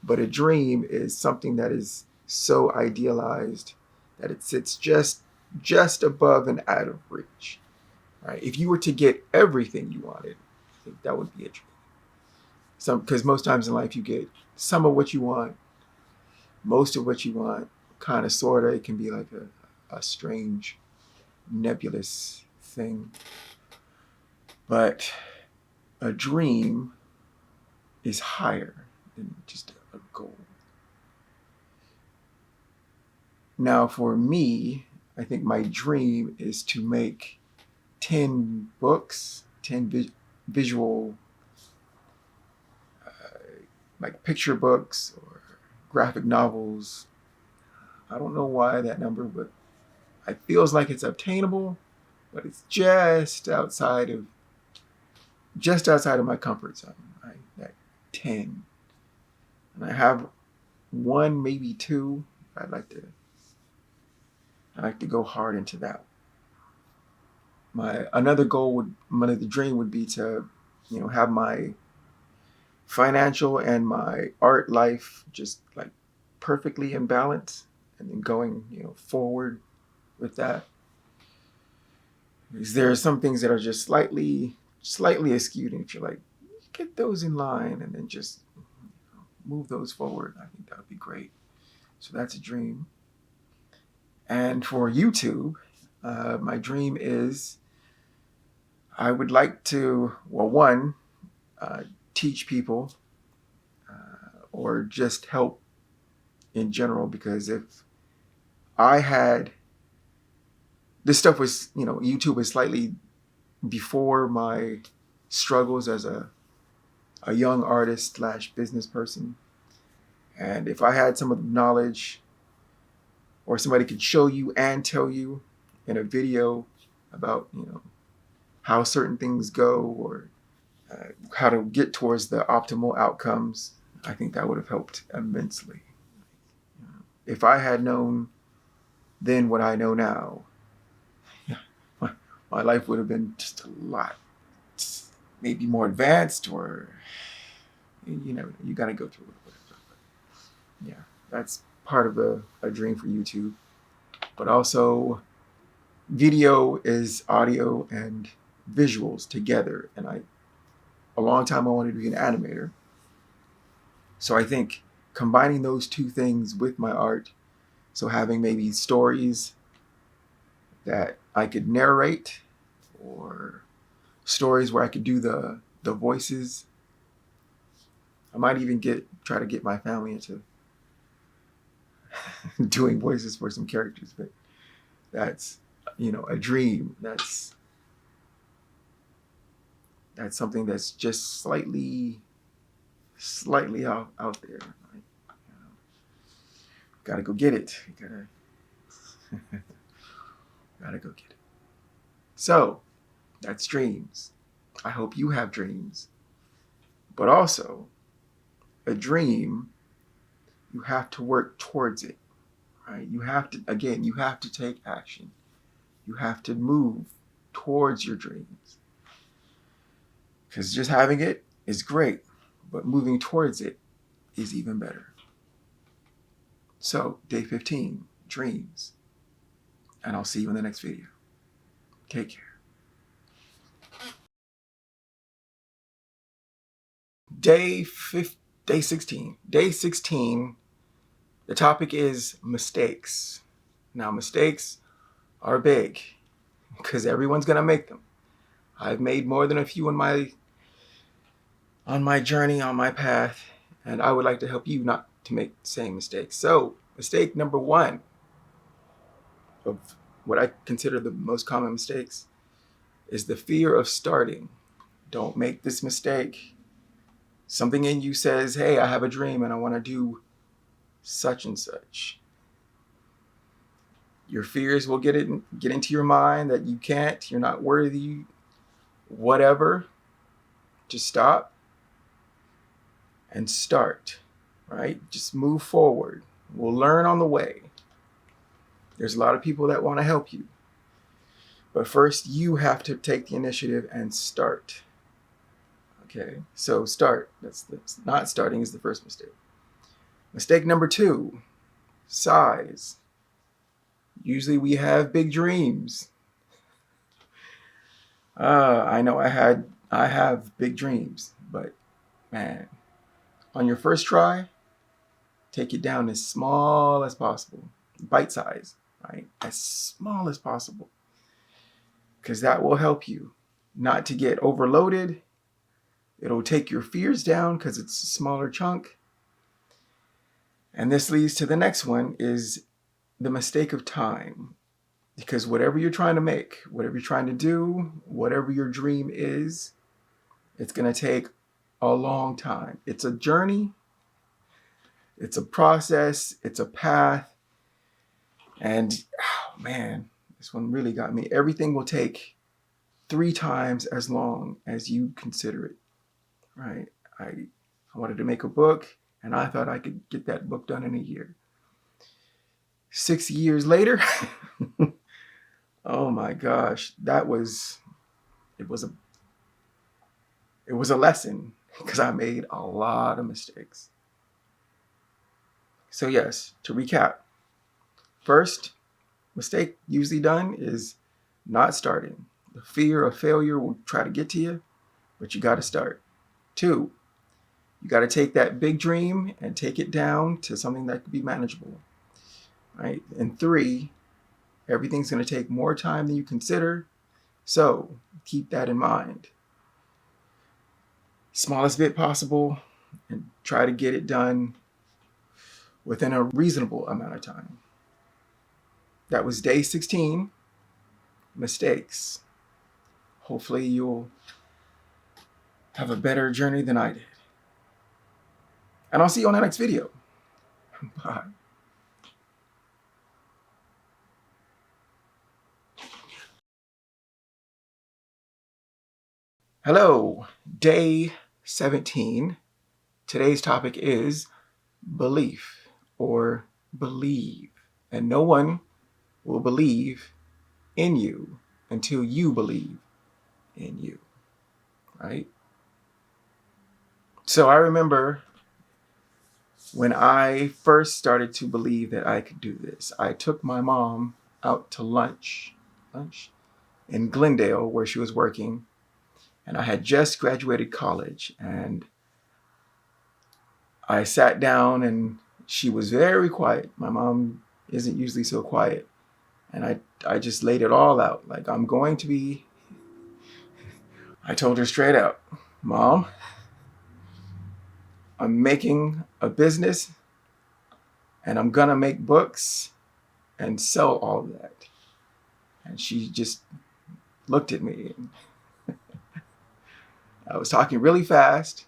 But a dream is something that is so idealized that it sits just above and out of reach, right? If you were to get everything you wanted, I think that would be a dream. Because most times in life you get some of what you want, most of what you want, kind of, sort of. It can be like a strange, nebulous thing. But a dream is higher than just a goal. Now, for me, I think my dream is to make 10 books, 10 visual, like picture books or graphic novels. I don't know why that number, but it feels like it's obtainable, but it's just outside of my comfort zone, right? That 10. And I have one, maybe two. I'd like to go hard into that. Another dream would be to, have my financial and my art life just like perfectly in balance, and then going, forward with that. Because there are some things that are just slightly askew, and if you're like, get those in line and then just move those forward, I think that would be great. So that's a dream. And for YouTube, my dream is I would like to, well, one, teach people or just help in general, because if I had, this stuff was, YouTube was slightly before my struggles as a young artist / business person. And if I had some of the knowledge, or somebody could show you and tell you in a video about, how certain things go, or how to get towards the optimal outcomes, I think that would have helped immensely. If I had known then what I know now, my life would have been just a lot, maybe more advanced, or you got to go through it. But yeah, that's part of a dream for YouTube. But also, video is audio and visuals together, and a long time I wanted to be an animator. So I think combining those two things with my art, so having maybe stories that I could narrate, or stories where I could do the voices. I might even try to get my family into doing voices for some characters, but that's, a dream. That's something that's just slightly out there. Right? Gotta go get it. Gotta go get it. So that's dreams. I hope you have dreams. But also, a dream, you have to work towards it. Right? You have to take action. You have to move towards your dreams. Because just having it is great, but moving towards it is even better. So, day 15, dreams. And I'll see you in the next video. Take care. Day 16. Day 16, the topic is mistakes. Now, mistakes are big because everyone's going to make them. I've made more than a few on my journey, on my path, and I would like to help you not to make the same mistakes. So, mistake number one of what I consider the most common mistakes is the fear of starting. Don't make this mistake. Something in you says, hey, I have a dream and I want to do such and such. Your fears will get into your mind that you can't, you're not worthy, whatever. Just stop and start, right? Just move forward. We'll learn on the way. There's a lot of people that want to help you. But first, you have to take the initiative and start. Okay, so start. That's not starting is the first mistake. Mistake number two, size. Usually we have big dreams. I know I have big dreams, but man, on your first try, take it down as small as possible, bite size, right? As small as possible, because that will help you not to get overloaded. It'll take your fears down because it's a smaller chunk. And this leads to the next one is the mistake of time. Because whatever you're trying to make, whatever you're trying to do, whatever your dream is, it's going to take a long time. It's a journey. It's a process. It's a path. And, oh man, this one really got me. Everything will take 3 times as long as you consider it, right? I wanted to make a book, and I thought I could get that book done in a year. 6 years later, oh my gosh, it was a lesson because I made a lot of mistakes. So yes, to recap, first mistake usually done is not starting. The fear of failure will try to get to you, but you got to start. 2, you got to take that big dream and take it down to something that could be manageable, right? And 3, everything's going to take more time than you consider. So keep that in mind. Smallest bit possible and try to get it done within a reasonable amount of time. That was day 16, mistakes. Hopefully you'll have a better journey than I did. And I'll see you on the next video. Bye. Hello, day 17. Today's topic is belief or believe. And no one will believe in you until you believe in you, right? So I remember when I first started to believe that I could do this, I took my mom out to lunch in Glendale where she was working. And I had just graduated college, and I sat down and she was very quiet. My mom isn't usually so quiet. And I just laid it all out. Like, I told her straight out, Mom, I'm making a business and I'm gonna make books and sell all of that. And she just looked at me. I was talking really fast,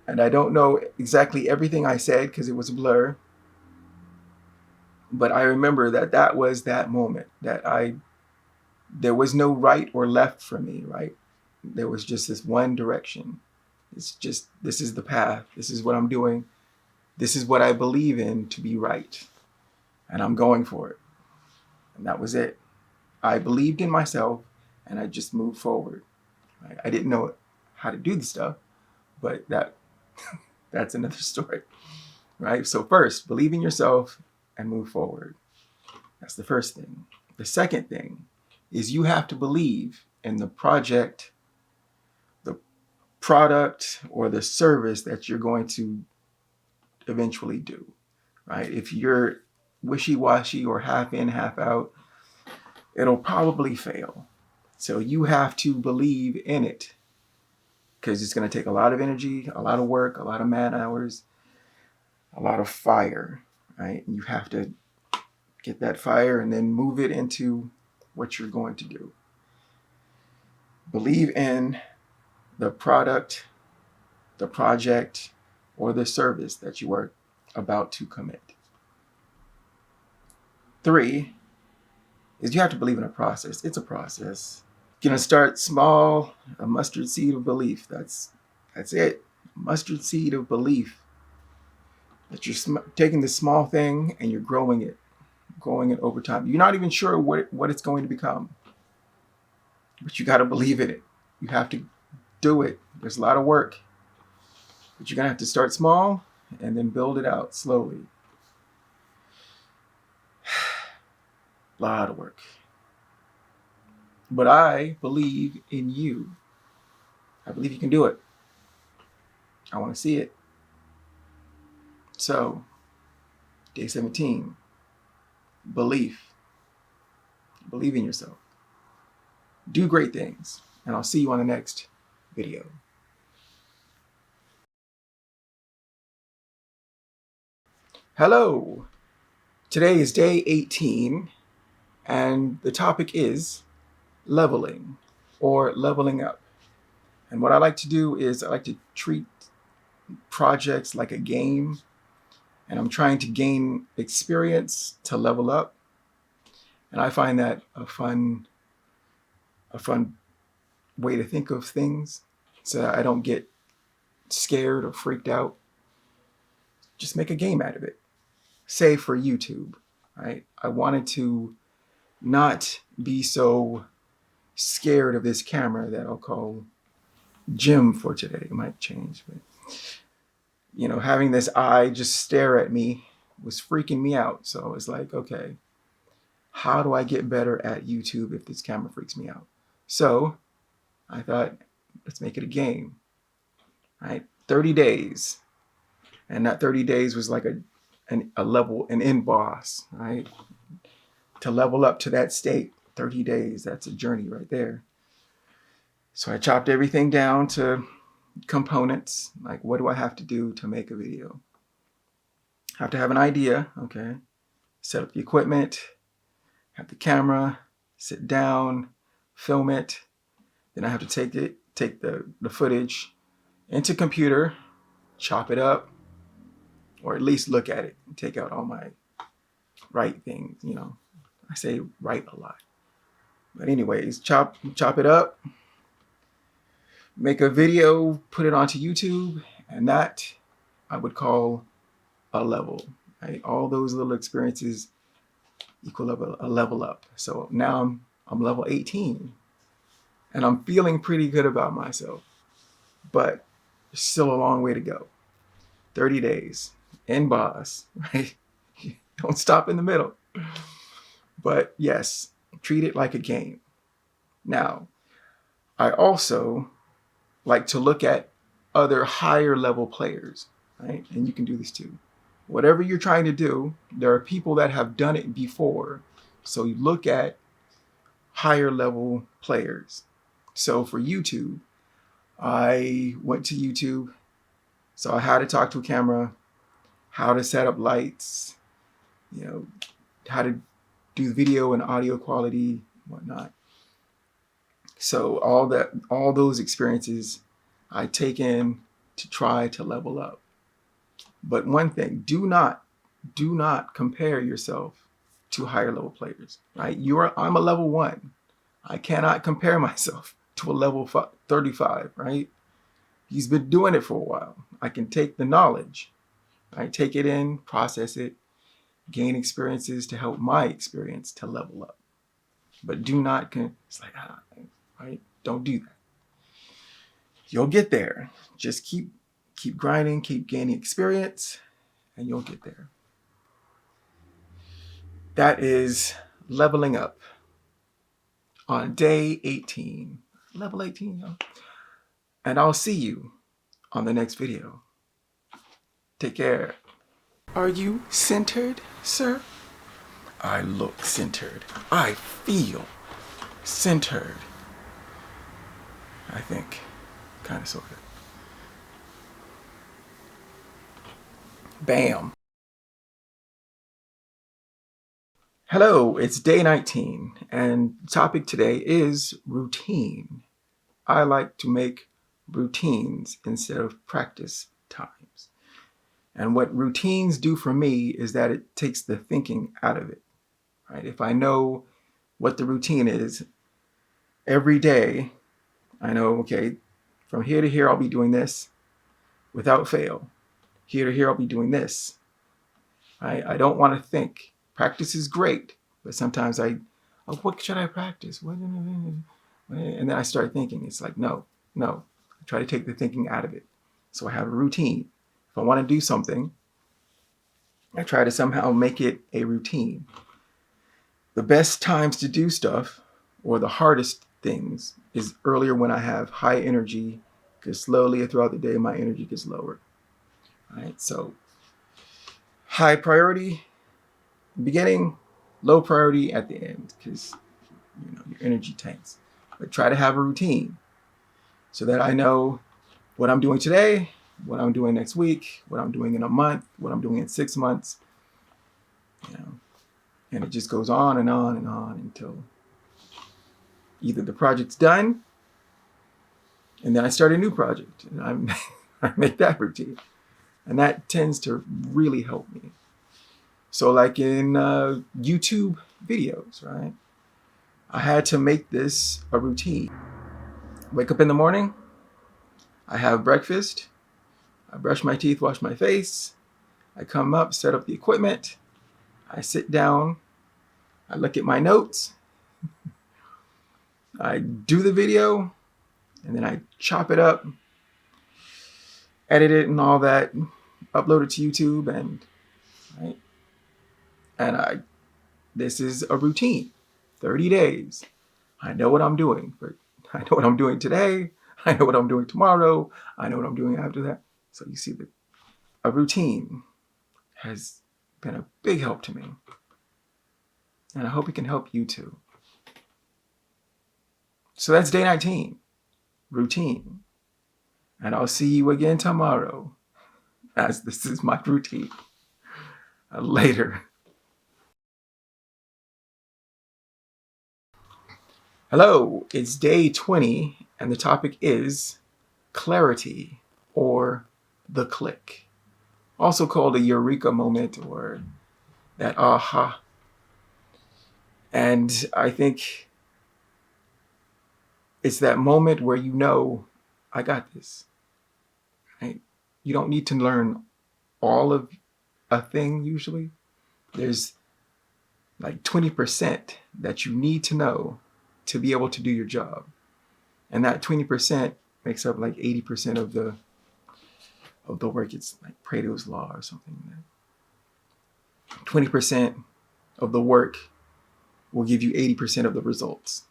and I don't know exactly everything I said because it was a blur. But I remember that was that moment that there was no right or left for me, right? There was just this one direction. It's just, this is the path. This is what I'm doing. This is what I believe in to be right. And I'm going for it. And that was it. I believed in myself and I just moved forward. Right? I didn't know how to do the stuff, but that's another story, right? So first, believe in yourself and move forward. That's the first thing. The second thing is you have to believe in the product or the service that you're going to eventually do, right? If you're wishy-washy or half in, half out, it'll probably fail. So you have to believe in it, because it's going to take a lot of energy, a lot of work, a lot of man hours, a lot of fire, right? You have to get that fire and then move it into what you're going to do. Believe in the product, the project, or the service that you are about to commit. 3 is you have to believe in a process. It's a process. You're going to start small, a mustard seed of belief. That's it. Mustard seed of belief. That you're taking this small thing and you're growing it over time. You're not even sure what it's going to become, but you got to believe in it. You have to do it. There's a lot of work, but you're going to have to start small and then build it out slowly. A lot of work. But I believe in you. I believe you can do it. I want to see it. So, day 17, belief. Believe in yourself. Do great things. And I'll see you on the next video. Hello. Today is day 18, and the topic is leveling or leveling up. And what I like to do is I like to treat projects like a game, and I'm trying to gain experience to level up. And I find that a fun way to think of things, so that I don't get scared or freaked out. Just make a game out of it. Say for YouTube, right? I wanted to not be so scared of this camera that I'll call Jim for today. It might change, but having this eye just stare at me was freaking me out. So it's like, okay, how do I get better at YouTube if this camera freaks me out? So I thought, let's make it a game, right? 30 days. And that 30 days was like a level, an end boss, right? To level up to that state, 30 days, that's a journey right there. So I chopped everything down to components. Like, what do I have to do to make a video? I have to have an idea, okay? Set up the equipment, have the camera, sit down, film it. Then I have to take the footage into computer, chop it up, or at least look at it and take out all my right things. I say right a lot. But anyways, chop it up, make a video, put it onto YouTube, and that I would call a level. Right? All those little experiences equal up a level up. So now I'm level 18, and I'm feeling pretty good about myself, but there's still a long way to go. 30 days, end boss, right? Don't stop in the middle. But yes, treat it like a game. Now, I also like to look at other higher level players, right? And you can do this too. Whatever you're trying to do, there are people that have done it before. So you look at higher level players. So for YouTube, I went to YouTube, saw how to talk to a camera, how to set up lights, how to do video and audio quality, whatnot. So all those experiences I take in to try to level up. But one thing, do not compare yourself to higher level players, right? I'm a level 1. I cannot compare myself to a level 35, right? He's been doing it for a while. I can take the knowledge, I take it in, process it, gain experiences to help my experience to level up. But do not, it's like, right? Don't do that. You'll get there. Just keep grinding, keep gaining experience, and you'll get there. That is leveling up on day 18. Level 18, y'all. And I'll see you on the next video. Take care. Are you centered, sir? I look centered. I feel centered. I think. Kind of, sort of. Bam. Hello, it's day 19, and the topic today is routine. I like to make routines instead of practice times. And what routines do for me is that it takes the thinking out of it. Right? If I know what the routine is, every day I know, okay, from here to here I'll be doing this without fail. Here to here I'll be doing this. I don't want to think. Practice is great, but sometimes oh, what should I practice? And then I start thinking. It's like, no. I try to take the thinking out of it. So I have a routine. If I want to do something, I try to somehow make it a routine. The best times to do stuff, or the hardest things, is earlier when I have high energy, because slowly throughout the day, my energy gets lower. All right, so high priority beginning, low priority at the end, because your energy tanks. But try to have a routine so that I know what I'm doing today, what I'm doing next week, what I'm doing in a month, what I'm doing in 6 months. And it just goes on and on and on until either the project's done, and then I start a new project, and I make that routine. And that tends to really help me. So like in YouTube videos, right? I had to make this a routine. Wake up in the morning, I have breakfast, I brush my teeth, wash my face, I come up, set up the equipment, I sit down, I look at my notes, I do the video, and then I chop it up, edit it and all that, upload it to YouTube, and this is a routine. 30 days. I know what I'm doing, but I know what I'm doing today. I know what I'm doing tomorrow. I know what I'm doing after that. So you see that a routine has been a big help to me. And I hope it can help you too. So that's day 19, routine. And I'll see you again tomorrow, as this is my routine. Later. Hello, it's day 20, and the topic is clarity, or the click. Also called a eureka moment, or that aha. And I think it's that moment where you know, I got this. Right? You don't need to learn all of a thing usually. There's like 20% that you need to know to be able to do your job. And that 20% makes up like 80% of the work. It's like Pareto's law or something. 20% of the work will give you 80% of the results.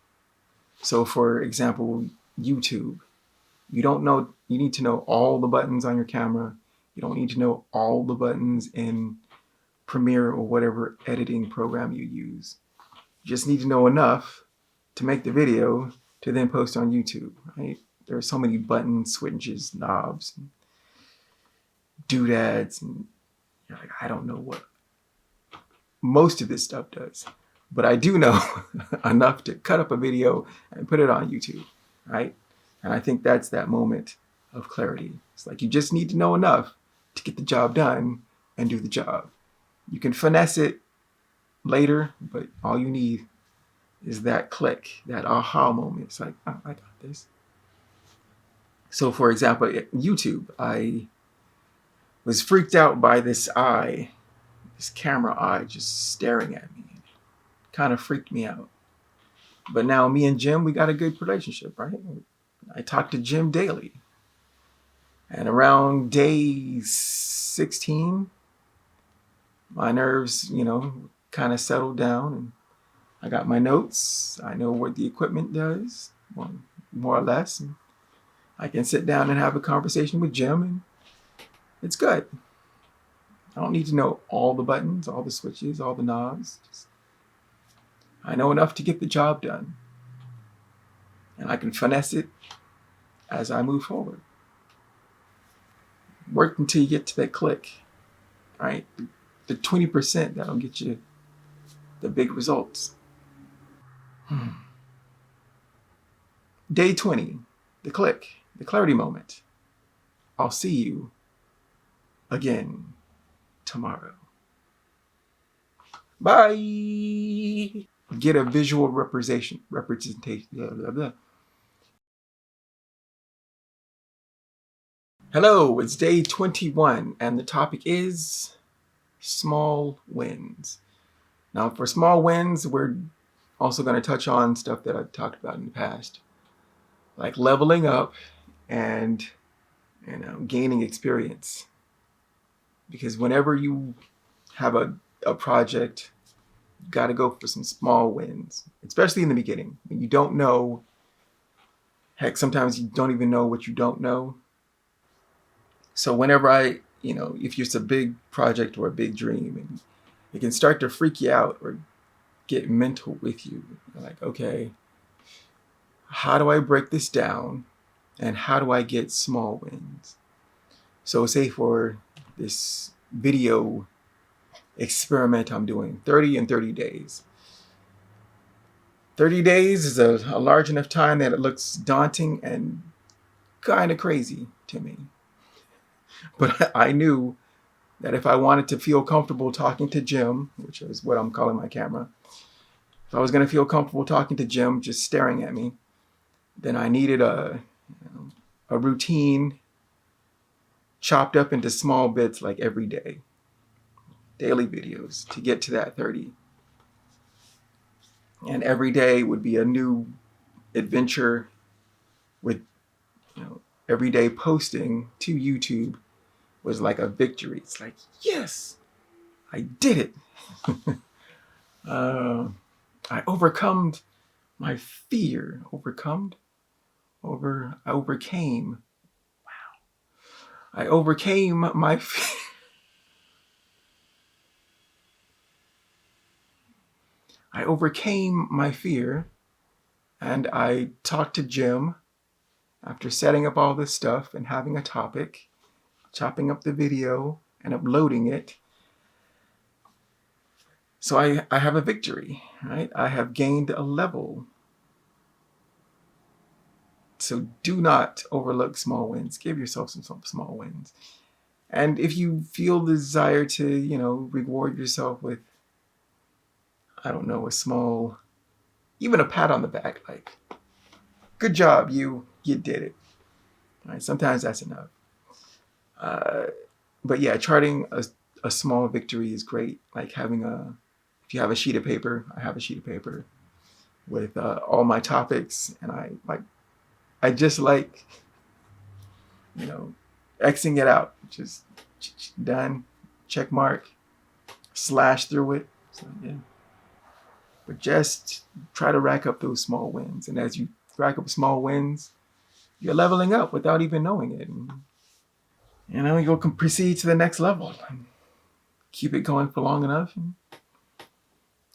So for example, YouTube, you need to know all the buttons on your camera. You don't need to know all the buttons in Premiere or whatever editing program you use. You just need to know enough to make the video to then post on YouTube, right? There are so many buttons, switches, knobs, and doodads, and you're like, I don't know what most of this stuff does, but I do know enough to cut up a video and put it on YouTube, right? And I think that's that moment of clarity. It's like you just need to know enough to get the job done and do the job. You can finesse it later, but all you need is that click, that aha moment. It's like, oh, I got this. So for example, at YouTube, I was freaked out by this camera eye just staring at me. It kind of freaked me out. But now me and Jim, we got a good relationship, right? I talk to Jim daily. And around day 16, my nerves, kind of settled down, and I got my notes. I know what the equipment does, well, more or less. And I can sit down and have a conversation with Jim, and it's good. I don't need to know all the buttons, all the switches, all the knobs. I know enough to get the job done, and I can finesse it as I move forward. Work until you get to that click, right? The 20% that'll get you the big results. Day 20, the click, the clarity moment. I'll see you again tomorrow. Bye. Get a visual representation. Blah, blah, blah. Hello, it's day 21, and the topic is small wins. Now, for small wins, we're also going to touch on stuff that I've talked about in the past, like leveling up and gaining experience. Because whenever you have a project, you got to go for some small wins, especially in the beginning. When you don't know, heck, sometimes you don't even know what you don't know. So whenever if it's a big project or a big dream, and it can start to freak you out or get mental with you. You're like, okay, how do I break this down? And how do I get small wins? So say for this video experiment I'm doing, 30 in 30 days. 30 days is a large enough time that it looks daunting and kind of crazy to me. But I knew that if I wanted to feel comfortable talking to Jim, which is what I'm calling my camera, if I was going to feel comfortable talking to Jim just staring at me, then I needed a routine chopped up into small bits like every day, daily videos to get to that 30. And every day would be a new adventure with, every day posting to YouTube was like a victory. It's like, yes, I did it. I overcome my fear. I overcame. Wow. I overcame my fear. I overcame my fear, and I talked to Jim after setting up all this stuff and having a topic, chopping up the video and uploading it. So I have a victory, right? I have gained a level. So do not overlook small wins. Give yourself some small wins. And if you feel the desire to, reward yourself with, I don't know, a small, even a pat on the back, like, good job, you did it. Right? Sometimes that's enough. But yeah, charting a small victory is great. Like if you have a sheet of paper, I have a sheet of paper with all my topics, and I just like, Xing it out, just done, check mark, slash through it. So yeah. But just try to rack up those small wins. And as you rack up small wins, you're leveling up without even knowing it. And, you'll proceed to the next level. And keep it going for long enough. And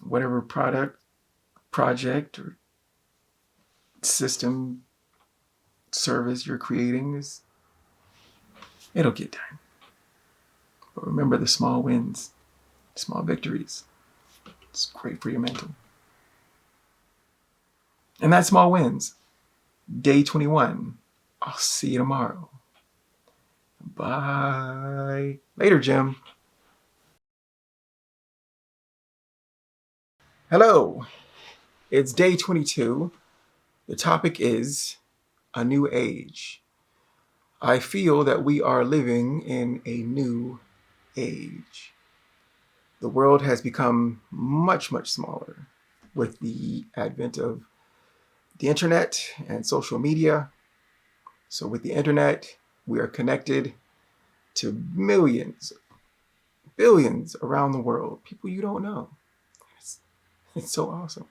whatever project, or system, service you're creating, it'll get done. But remember the small wins, small victories. It's great for your mental. And that's small wins. Day 21. I'll see you tomorrow. Bye. Later, Jim. Hello. It's day 22. The topic is a new age. I feel that we are living in a new age. The world has become much, much smaller with the advent of the internet and social media. So with the internet, we are connected to millions, billions around the world, people you don't know. It's so awesome.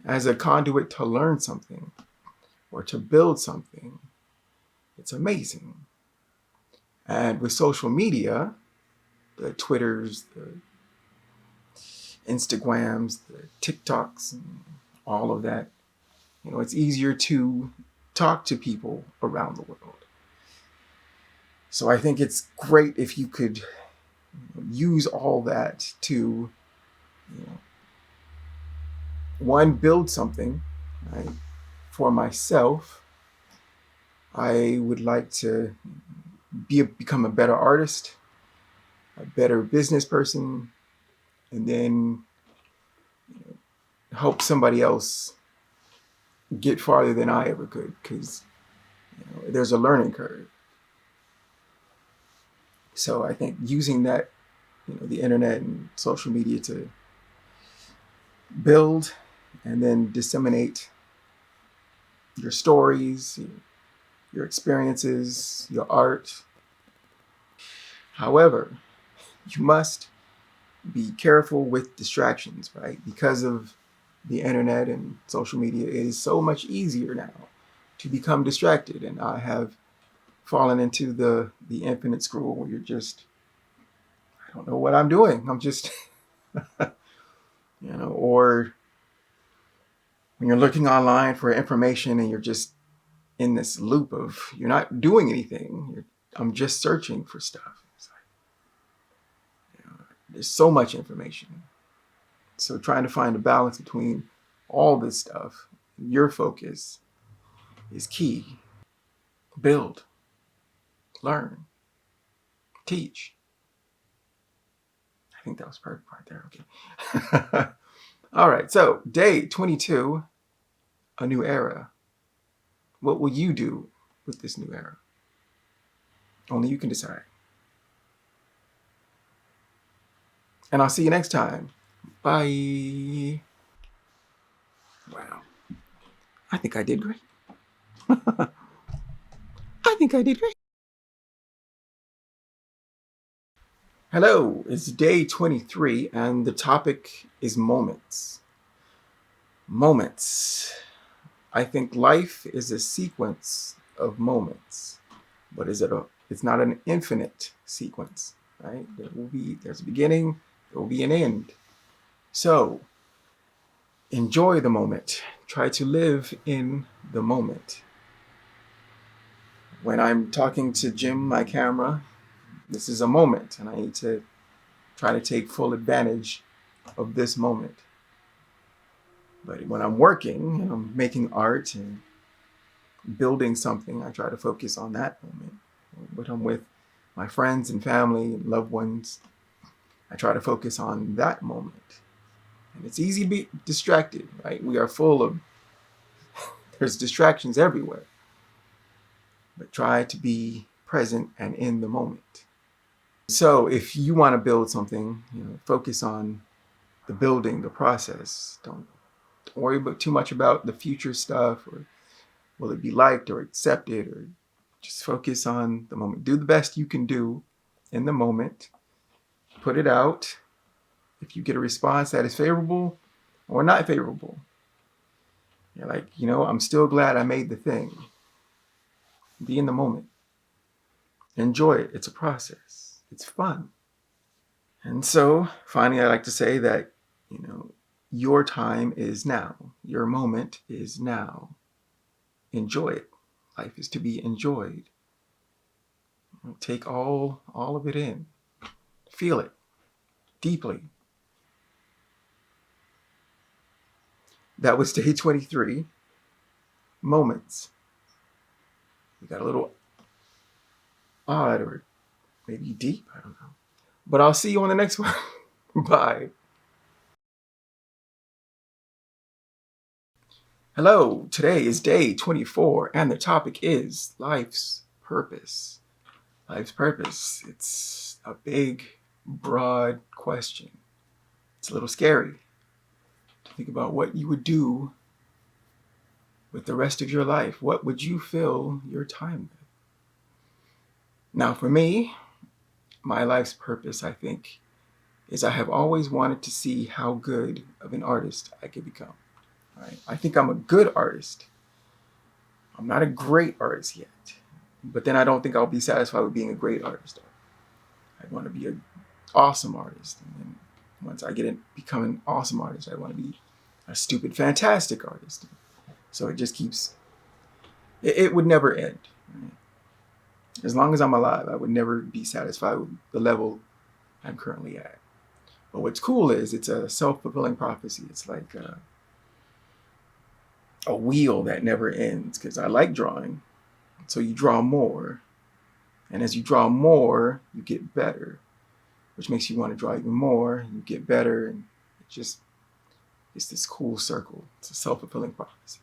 As a conduit to learn something or to build something It's amazing. And with social media, the Twitters, the Instagrams, the TikToks, and all of that, it's easier to talk to people around the world. So I think it's great if you could use all that to, one, build something, right? For myself, I would like to become a better artist, a better business person, and then help somebody else get farther than I ever could, because there's a learning curve. So I think using that, the internet and social media to build and then disseminate your stories, your experiences, your art. However, you must be careful with distractions, right? Because of the internet and social media, it is so much easier now to become distracted. And I have fallen into the infinite scroll where you're just, I don't know what I'm doing. I'm just, or when you're looking online for information and you're just in this loop of, you're not doing anything. I'm just searching for stuff. It's like, there's so much information. So trying to find a balance between all this stuff, your focus is key. Build, learn, teach. I think that was perfect right there. Okay. All right. So day 22, a new era. What will you do with this new era? Only you can decide. And I'll see you next time. Bye. Wow. I think I did great. I think I did great. Hello, it's day 23, and the topic is moments. Moments. I think life is a sequence of moments, but it's not an infinite sequence, right? There's a beginning, there will be an end. So enjoy the moment. Try to live in the moment. When I'm talking to Jim, my camera, this is a moment, and I need to try to take full advantage of this moment. But when I'm working and I'm making art and building something, I try to focus on that moment. When I'm with my friends and family and loved ones, I try to focus on that moment. And it's easy to be distracted, right? We are full of, there's distractions everywhere. But try to be present and in the moment. So if you want to build something, focus on the building, the process. Don't worry too much about the future stuff, or will it be liked or accepted, or just focus on the moment. Do the best you can do in the moment. Put it out. If you get a response that is favorable or not favorable, you're like, I'm still glad I made the thing. Be in the moment. Enjoy it. It's a process. It's fun. And so finally, I like to say that, your time is now. Your moment is now. Enjoy it. Life is to be enjoyed. Take all of it in. Feel it deeply. That was day 23. Moments. We got a little odd or maybe deep. I don't know. But I'll see you on the next one. Bye. Hello, today is day 24, and the topic is life's purpose. Life's purpose. It's a big, broad question. It's a little scary to think about what you would do with the rest of your life. What would you fill your time with? Now, for me, my life's purpose, I think, is I have always wanted to see how good of an artist I could become. Right? I think I'm a good artist. I'm not a great artist yet. But then I don't think I'll be satisfied with being a great artist. I want to be an awesome artist. And then once I get it, become an awesome artist, I want to be a stupid, fantastic artist. So it just keeps, it would never end. Right? As long as I'm alive, I would never be satisfied with the level I'm currently at. But what's cool is it's a self-fulfilling prophecy. It's like a wheel that never ends, because I like drawing. So you draw more. And as you draw more, you get better, which makes you want to draw even more. You get better. And it's this cool circle. It's a self-fulfilling prophecy.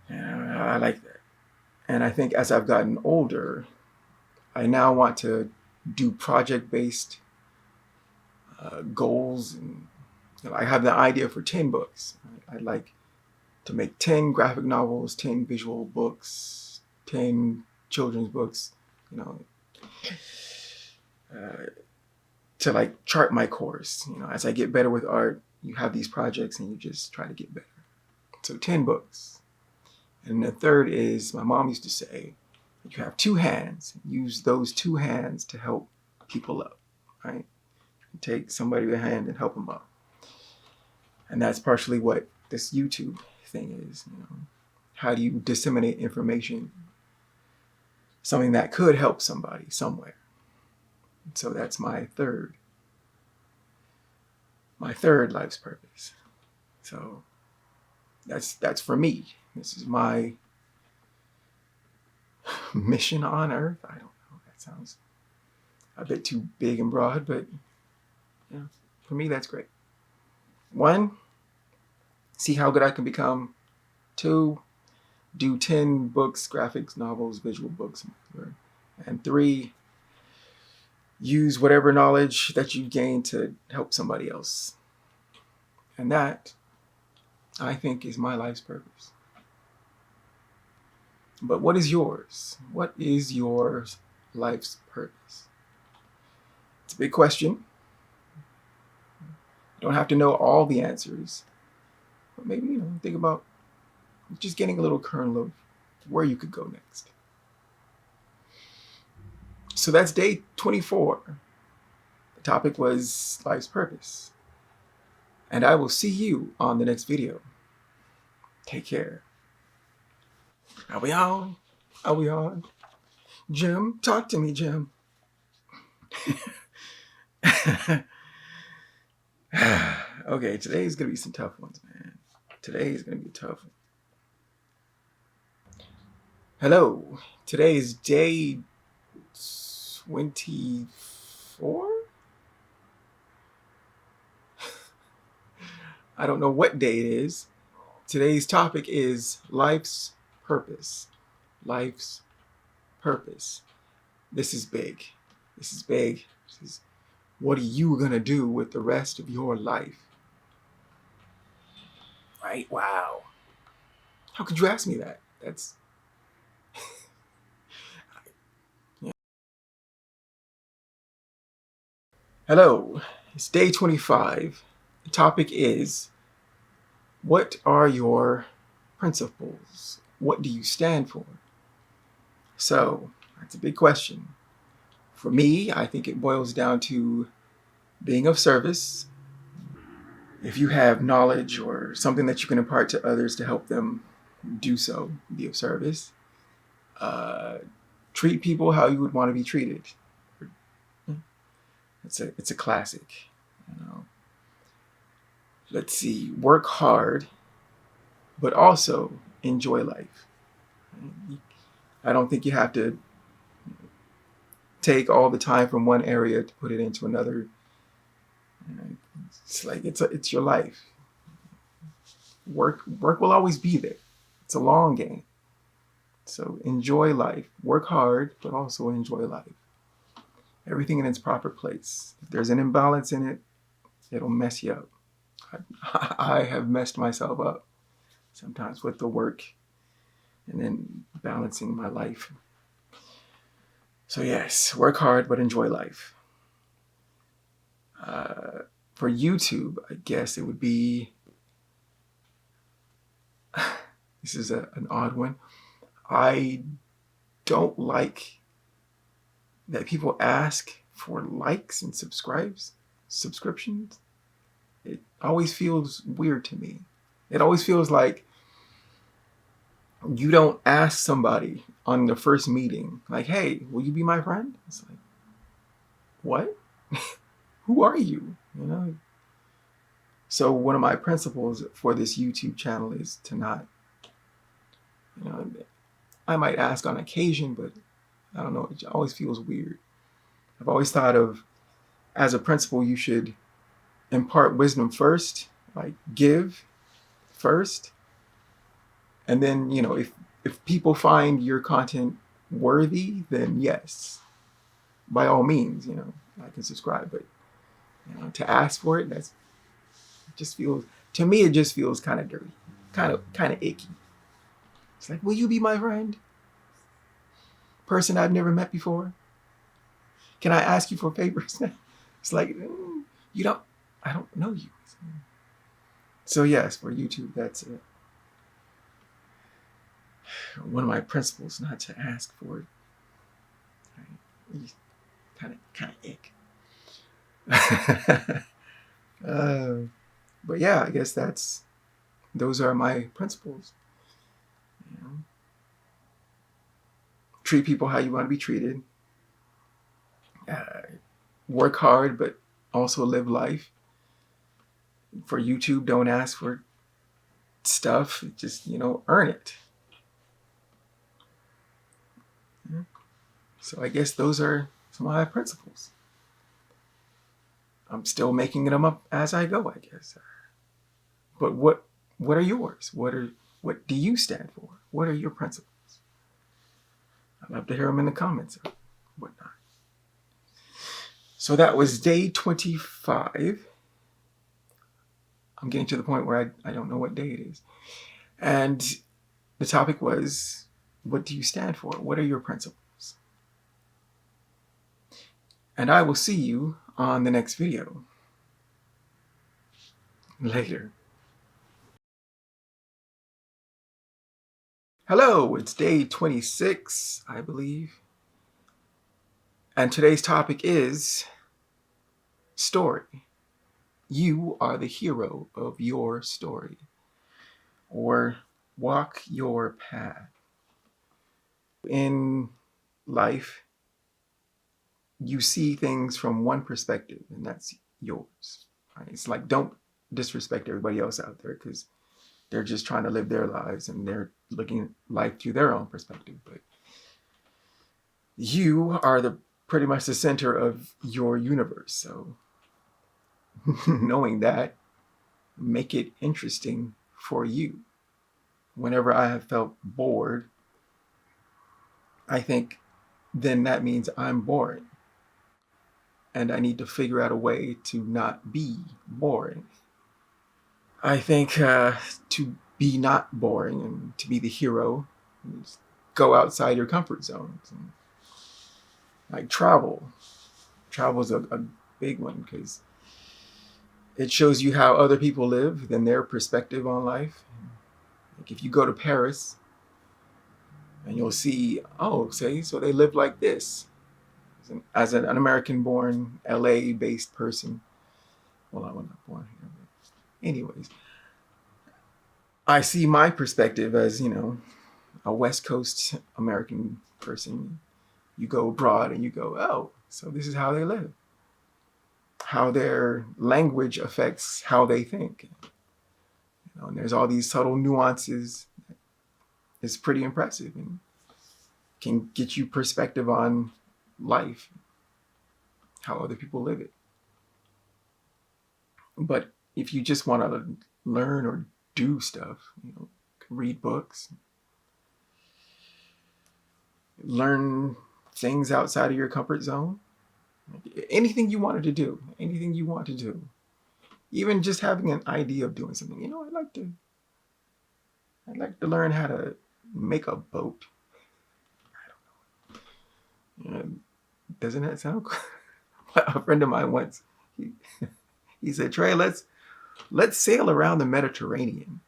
And I like that. And I think as I've gotten older, I now want to do project-based goals. And I have the idea for 10 books. I'd like to make 10 graphic novels, 10 visual books, 10 children's books, to like chart my course. As I get better with art, you have these projects and you just try to get better. So 10 books. And the third is, my mom used to say, you have two hands. Use those two hands to help people up, right? Take somebody by the hand and help them up. And that's partially what this YouTube thing is. How do you disseminate information, something that could help somebody somewhere? So that's my third life's purpose. So that's for me. This is my mission on earth. I don't know. That sounds a bit too big and broad, but yeah, for me, that's great. 1, see how good I can become. 2, do 10 books, graphics, novels, visual books. And 3, use whatever knowledge that you gain to help somebody else. And that, I think, is my life's purpose. But what is yours? What is your life's purpose? It's a big question. You don't have to know all the answers. But maybe, think about just getting a little kernel of where you could go next. So that's day 24. The topic was life's purpose. And I will see you on the next video. Take care. Are we on? Are we on? Jim, talk to me, Jim. Okay, today's going to be some tough ones, man. Today's going to be a tough one. Hello. Today is day 24? I don't know what day it is. Today's topic is life's purpose. Life's purpose. This is big. This is big. This is, what are you going to do with the rest of your life? Right? Wow. How could you ask me that? That's... Yeah. Hello. It's day 25. The topic is, what are your principles? What do you stand for? So, that's a big question. For me, I think it boils down to being of service. If you have knowledge or something that you can impart to others to help them do so, be of service. Treat people how you would want to be treated. It's a classic. Let's see, work hard, but also enjoy life. I don't think you have to take all the time from one area to put it into another. It's like it's your life. Work will always be there. It's a long game. So enjoy life. Work hard, but also enjoy life. Everything in its proper place. If there's an imbalance in it, it'll mess you up. I have messed myself up sometimes with the work and then balancing my life. So yes, work hard, but enjoy life. For YouTube, I guess it would be, this is an odd one. I don't like that people ask for likes and subscriptions. It always feels weird to me. It always feels like you don't ask somebody on the first meeting, like, hey, will you be my friend? It's like, what? Who are you? You know? So one of my principles for this YouTube channel is to not, you know, I might ask on occasion, but I don't know, it always feels weird. I've always thought of, as a principal, you should impart wisdom first, like give first. And then, you know, if people find your content worthy, then yes, by all means, you know, I can subscribe. But you know, to ask for it, it just feels, to me, it just feels kind of dirty, kind of icky. It's like, will you be my friend? Person I've never met before? Can I ask you for favors? It's like, I don't know you. So yes, for YouTube, that's it. One of my principles, not to ask for it. Right? Kind of ick. But yeah, I guess those are my principles. You know? Treat people how you want to be treated. Work hard, but also live life. For YouTube, don't ask for stuff. Just, you know, earn it. So I guess those are some of my principles. I'm still making them up as I go, I guess. But what are yours? What do you stand for? What are your principles? I'd love to hear them in the comments or whatnot. So that was day 25. I'm getting to the point where I don't know what day it is. And the topic was, what do you stand for? What are your principles? And I will see you on the next video. Later. Hello, it's day 26, I believe. And today's topic is story. You are the hero of your story. Or walk your path. In life, you see things from one perspective, and that's yours. Right? It's like, don't disrespect everybody else out there, because they're just trying to live their lives and they're looking at life through their own perspective. But you are pretty much the center of your universe. So knowing that, make it interesting for you. Whenever I have felt bored, I think then that means I'm boring. And I need to figure out a way to not be boring. I think to be not boring and to be the hero, go outside your comfort zones. And, like, travel. Travel is a big one, because it shows you how other people live, then their perspective on life. Like if you go to Paris, and you'll see, so they live like this. As an American-born, LA-based person. Well, I was not born here, but anyways. I see my perspective as, you know, a West Coast American person. You go abroad and you go, so this is how they live. How their language affects how they think. You know, and there's all these subtle nuances. It's pretty impressive and can get you perspective on life, how other people live it. But if you just want to learn or do stuff, you know, read books, learn things outside of your comfort zone, anything you wanted to do, anything you want to do, even just having an idea of doing something. You know, I'd like to learn how to make a boat. I don't know. You know, doesn't that sound cool? A friend of mine once, he said, Trey, let's sail around the Mediterranean.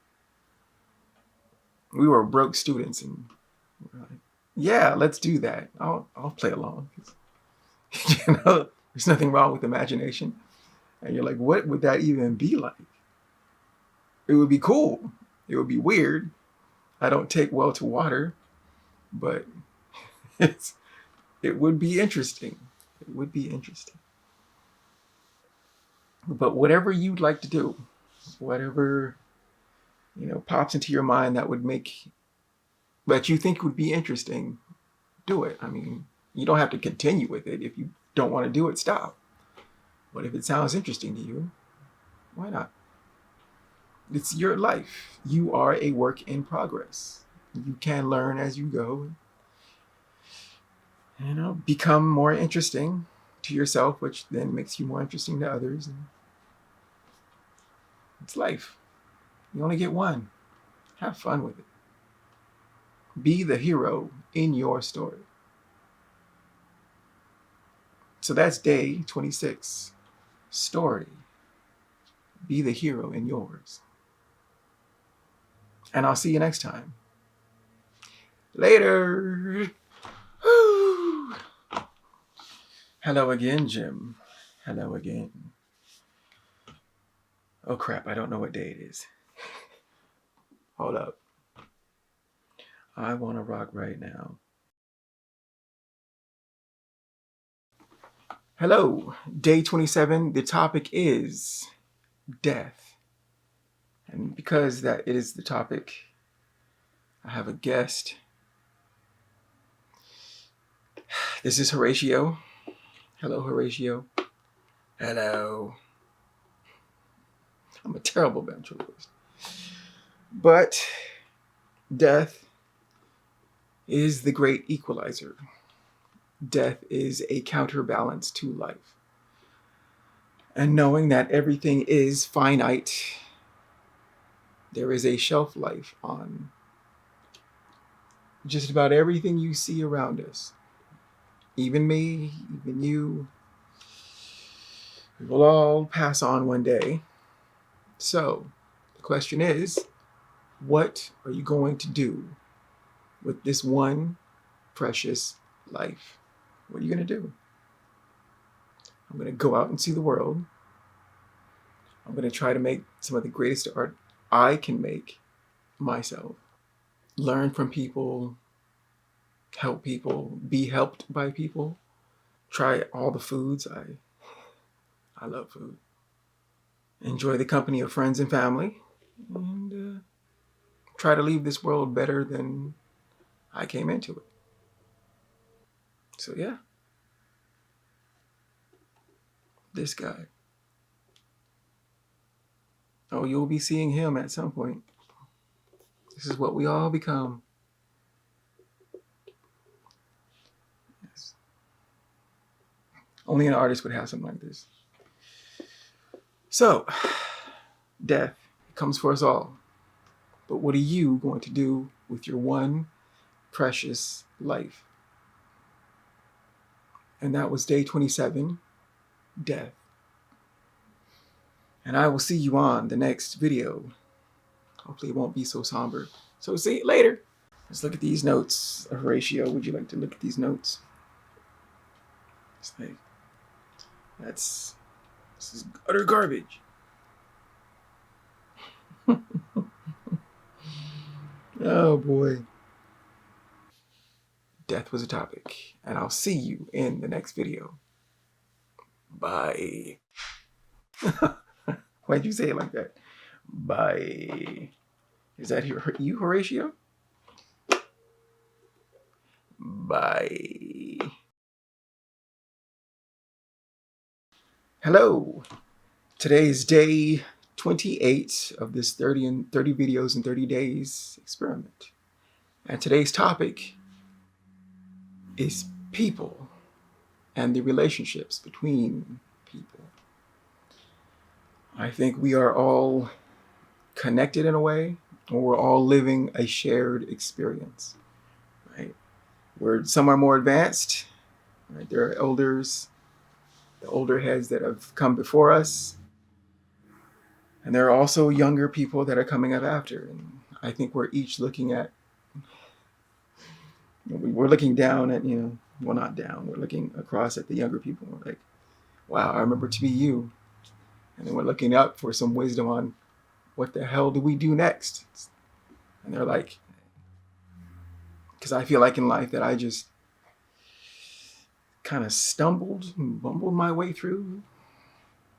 We were broke students, and we're like, Yeah, let's do that. I'll play along. There's nothing wrong with imagination. And you're like, what would that even be like? It would be cool. It would be weird. I don't take well to water, but it's it would be interesting. It would be interesting. But whatever you'd like to do, whatever pops into your mind that you think would be interesting, do it. I mean, you don't have to continue with it. If you don't want to do it, stop. But if it sounds interesting to you, why not? It's your life. You are a work in progress. You can learn as you go, become more interesting to yourself, which then makes you more interesting to others. And it's life. You only get one. Have fun with it. Be the hero in your story. So that's day 26. Story. Be the hero in yours. And I'll see you next time. Later. Hello again, Jim. Hello again. Oh crap, I don't know what day it is. Hold up. I want to rock right now. Hello, day 27. The topic is death. And because that is the topic, I have a guest. This is Horatio. Hello, Horatio. Hello. I'm a terrible ventriloquist. But death is the great equalizer. Death is a counterbalance to life. And knowing that everything is finite, there is a shelf life on just about everything you see around us. Even me, even you. We will all pass on one day. So, the question is, what are you going to do with this one precious life? What are you going to do? I'm going to go out and see the world. I'm going to try to make some of the greatest art I can make myself. Learn from people, help people, be helped by people. Try all the foods. I love food. Enjoy the company of friends and family. And try to leave this world better than I came into it. So yeah. This guy. Oh, you'll be seeing him at some point. This is what we all become. Yes. Only an artist would have something like this. So, death comes for us all. But what are you going to do with your one precious life? And that was day 27, death. And I will see you on the next video. Hopefully it won't be so somber. So see you later. Let's look at these notes. Horatio, would you like to look at these notes? This is utter garbage. Oh boy. Death was a topic. And I'll see you in the next video. Bye. Why'd you say it like that? Bye. Is that you, Horatio? Bye. Hello. Today is day 28 of this 30 videos in 30 days experiment. And today's topic is people and the relationships between people. I think we are all connected in a way, or we're all living a shared experience, right? Where some are more advanced, right? There are elders, the older heads that have come before us, and there are also younger people that are coming up after. And I think we're each looking at We're looking down at, well, not down, we're looking across at the younger people. We're like, wow, I remember to be you. And then we're looking up for some wisdom on what the hell do we do next? And they're like, because I feel like in life that I just kind of stumbled and bumbled my way through.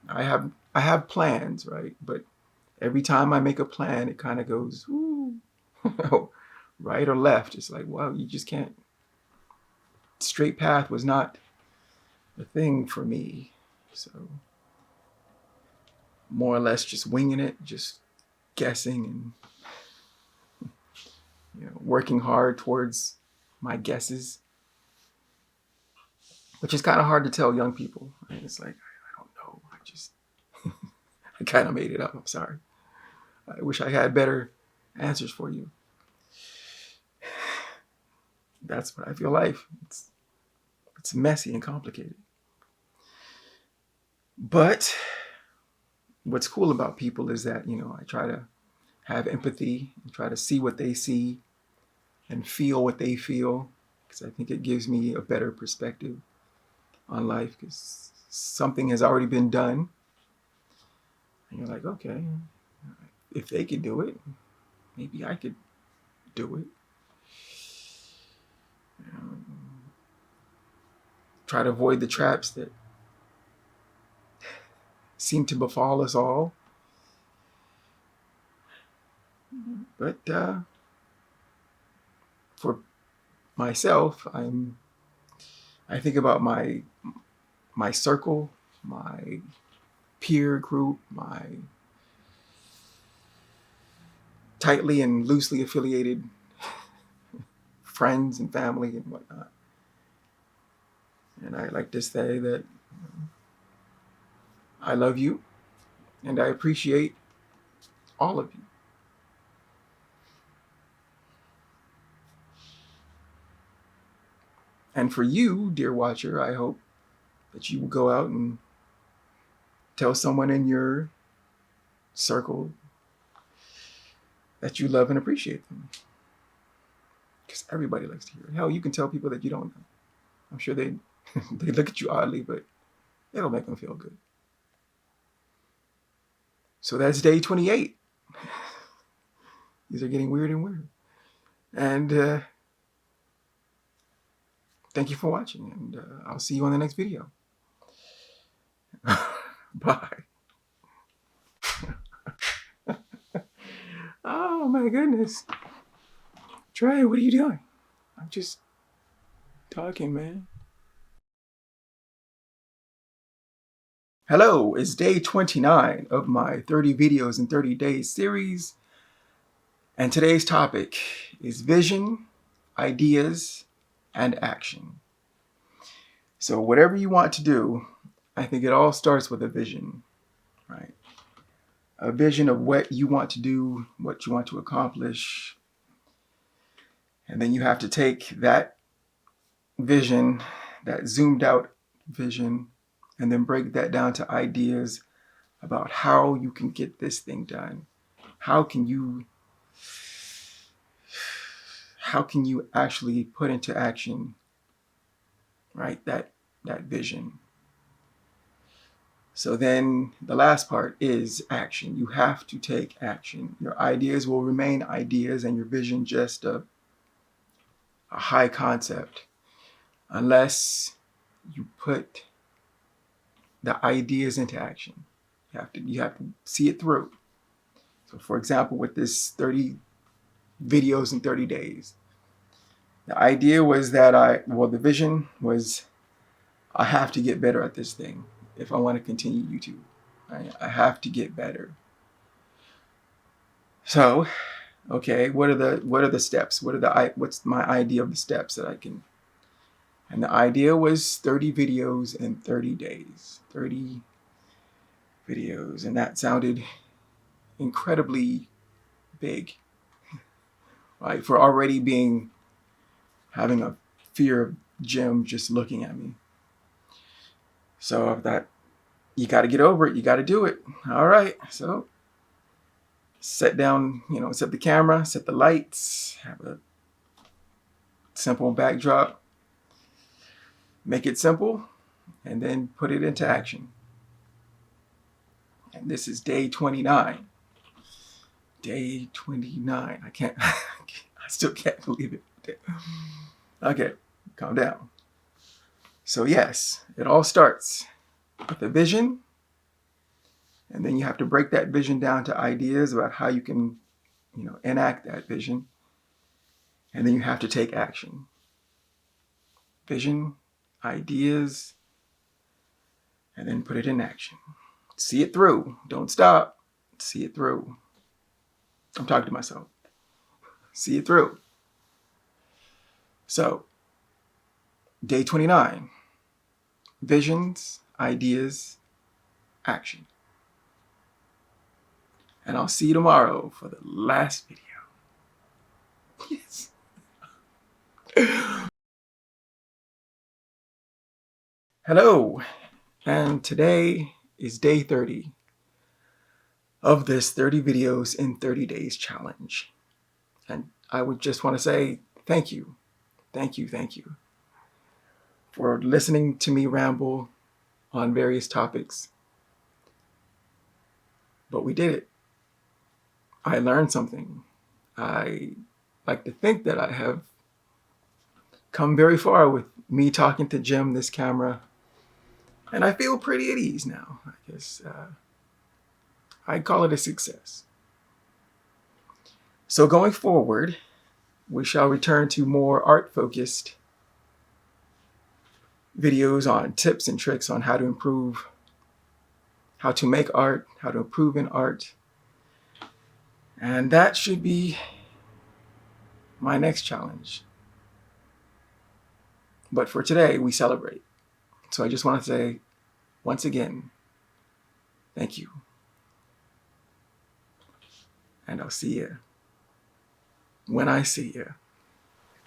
I have plans, right? But every time I make a plan, it kind of goes, ooh, right or left. It's like, wow, you just can't. Straight path was not the thing for me. So more or less just winging it, just guessing and working hard towards my guesses, which is kind of hard to tell young people. Right? It's like, I don't know. I kind of made it up. I'm sorry. I wish I had better answers for you. That's what I feel life. It's messy and complicated. But what's cool about people is that, I try to have empathy and try to see what they see and feel what they feel, because I think it gives me a better perspective on life, because something has already been done. And you're like, okay, if they could do it, maybe I could do it. Try to avoid the traps that seem to befall us all. But for myself, I think about my circle, my peer group, my tightly and loosely affiliated friends and family and whatnot. And I like to say that I love you and I appreciate all of you. And for you, dear watcher, I hope that you will go out and tell someone in your circle that you love and appreciate them. Because everybody likes to hear it. Hell, you can tell people that you don't know. I'm sure they look at you oddly, but it'll make them feel good. So that's day 28. These are getting weird and weird. And thank you for watching, and I'll see you on the next video. Bye. Oh my goodness. Trey, what are you doing? I'm just talking, man. Hello, it's day 29 of my 30 videos in 30 days series. And today's topic is vision, ideas, and action. So whatever you want to do, I think it all starts with a vision, right? A vision of what you want to do, what you want to accomplish. And then you have to take that vision, that zoomed out vision, and then break that down to ideas about how you can get this thing done. How can you actually put into action, right, that vision? So then the last part is action. You have to take action. Your ideas will remain ideas and your vision just a high concept unless you put the ideas into action. You have to see it through. So for example, with this 30 videos in 30 days, the idea was that the vision was I have to get better at this thing if I want to continue YouTube. I have to get better. So, okay, what are the steps? What's my idea of the steps that I can? And the idea was 30 videos in 30 days. 30 videos, and that sounded incredibly big, right? For already having a fear of Jim just looking at me. So I thought, you got to get over it. You got to do it. All right. So set the camera, set the lights, have a Simple backdrop. Make it simple and then put it into action. And this is day 29. Day 29. I still can't believe it. Okay, calm down. So yes, it all starts with a vision, and then you have to break that vision down to ideas about how you can, enact that vision. And then you have to take action. Vision, ideas, and then put it in action. See it through. Don't stop. See it through. I'm talking to myself. See it through. So, day 29. Visions, ideas, action. And I'll see you tomorrow for the last video. Yes. Hello, and today is day 30 of this 30 videos in 30 days challenge. And I would just want to say thank you for listening to me ramble on various topics. But we did it. I learned something. I like to think that I have come very far with me talking to Jim, this camera, and I feel pretty at ease now. I guess I'd call it a success. So going forward, we shall return to more art-focused videos on tips and tricks on how to improve, how to make art, how to improve in art. And that should be my next challenge. But for today, we celebrate. So I just want to say, once again, thank you. And I'll see you when I see you.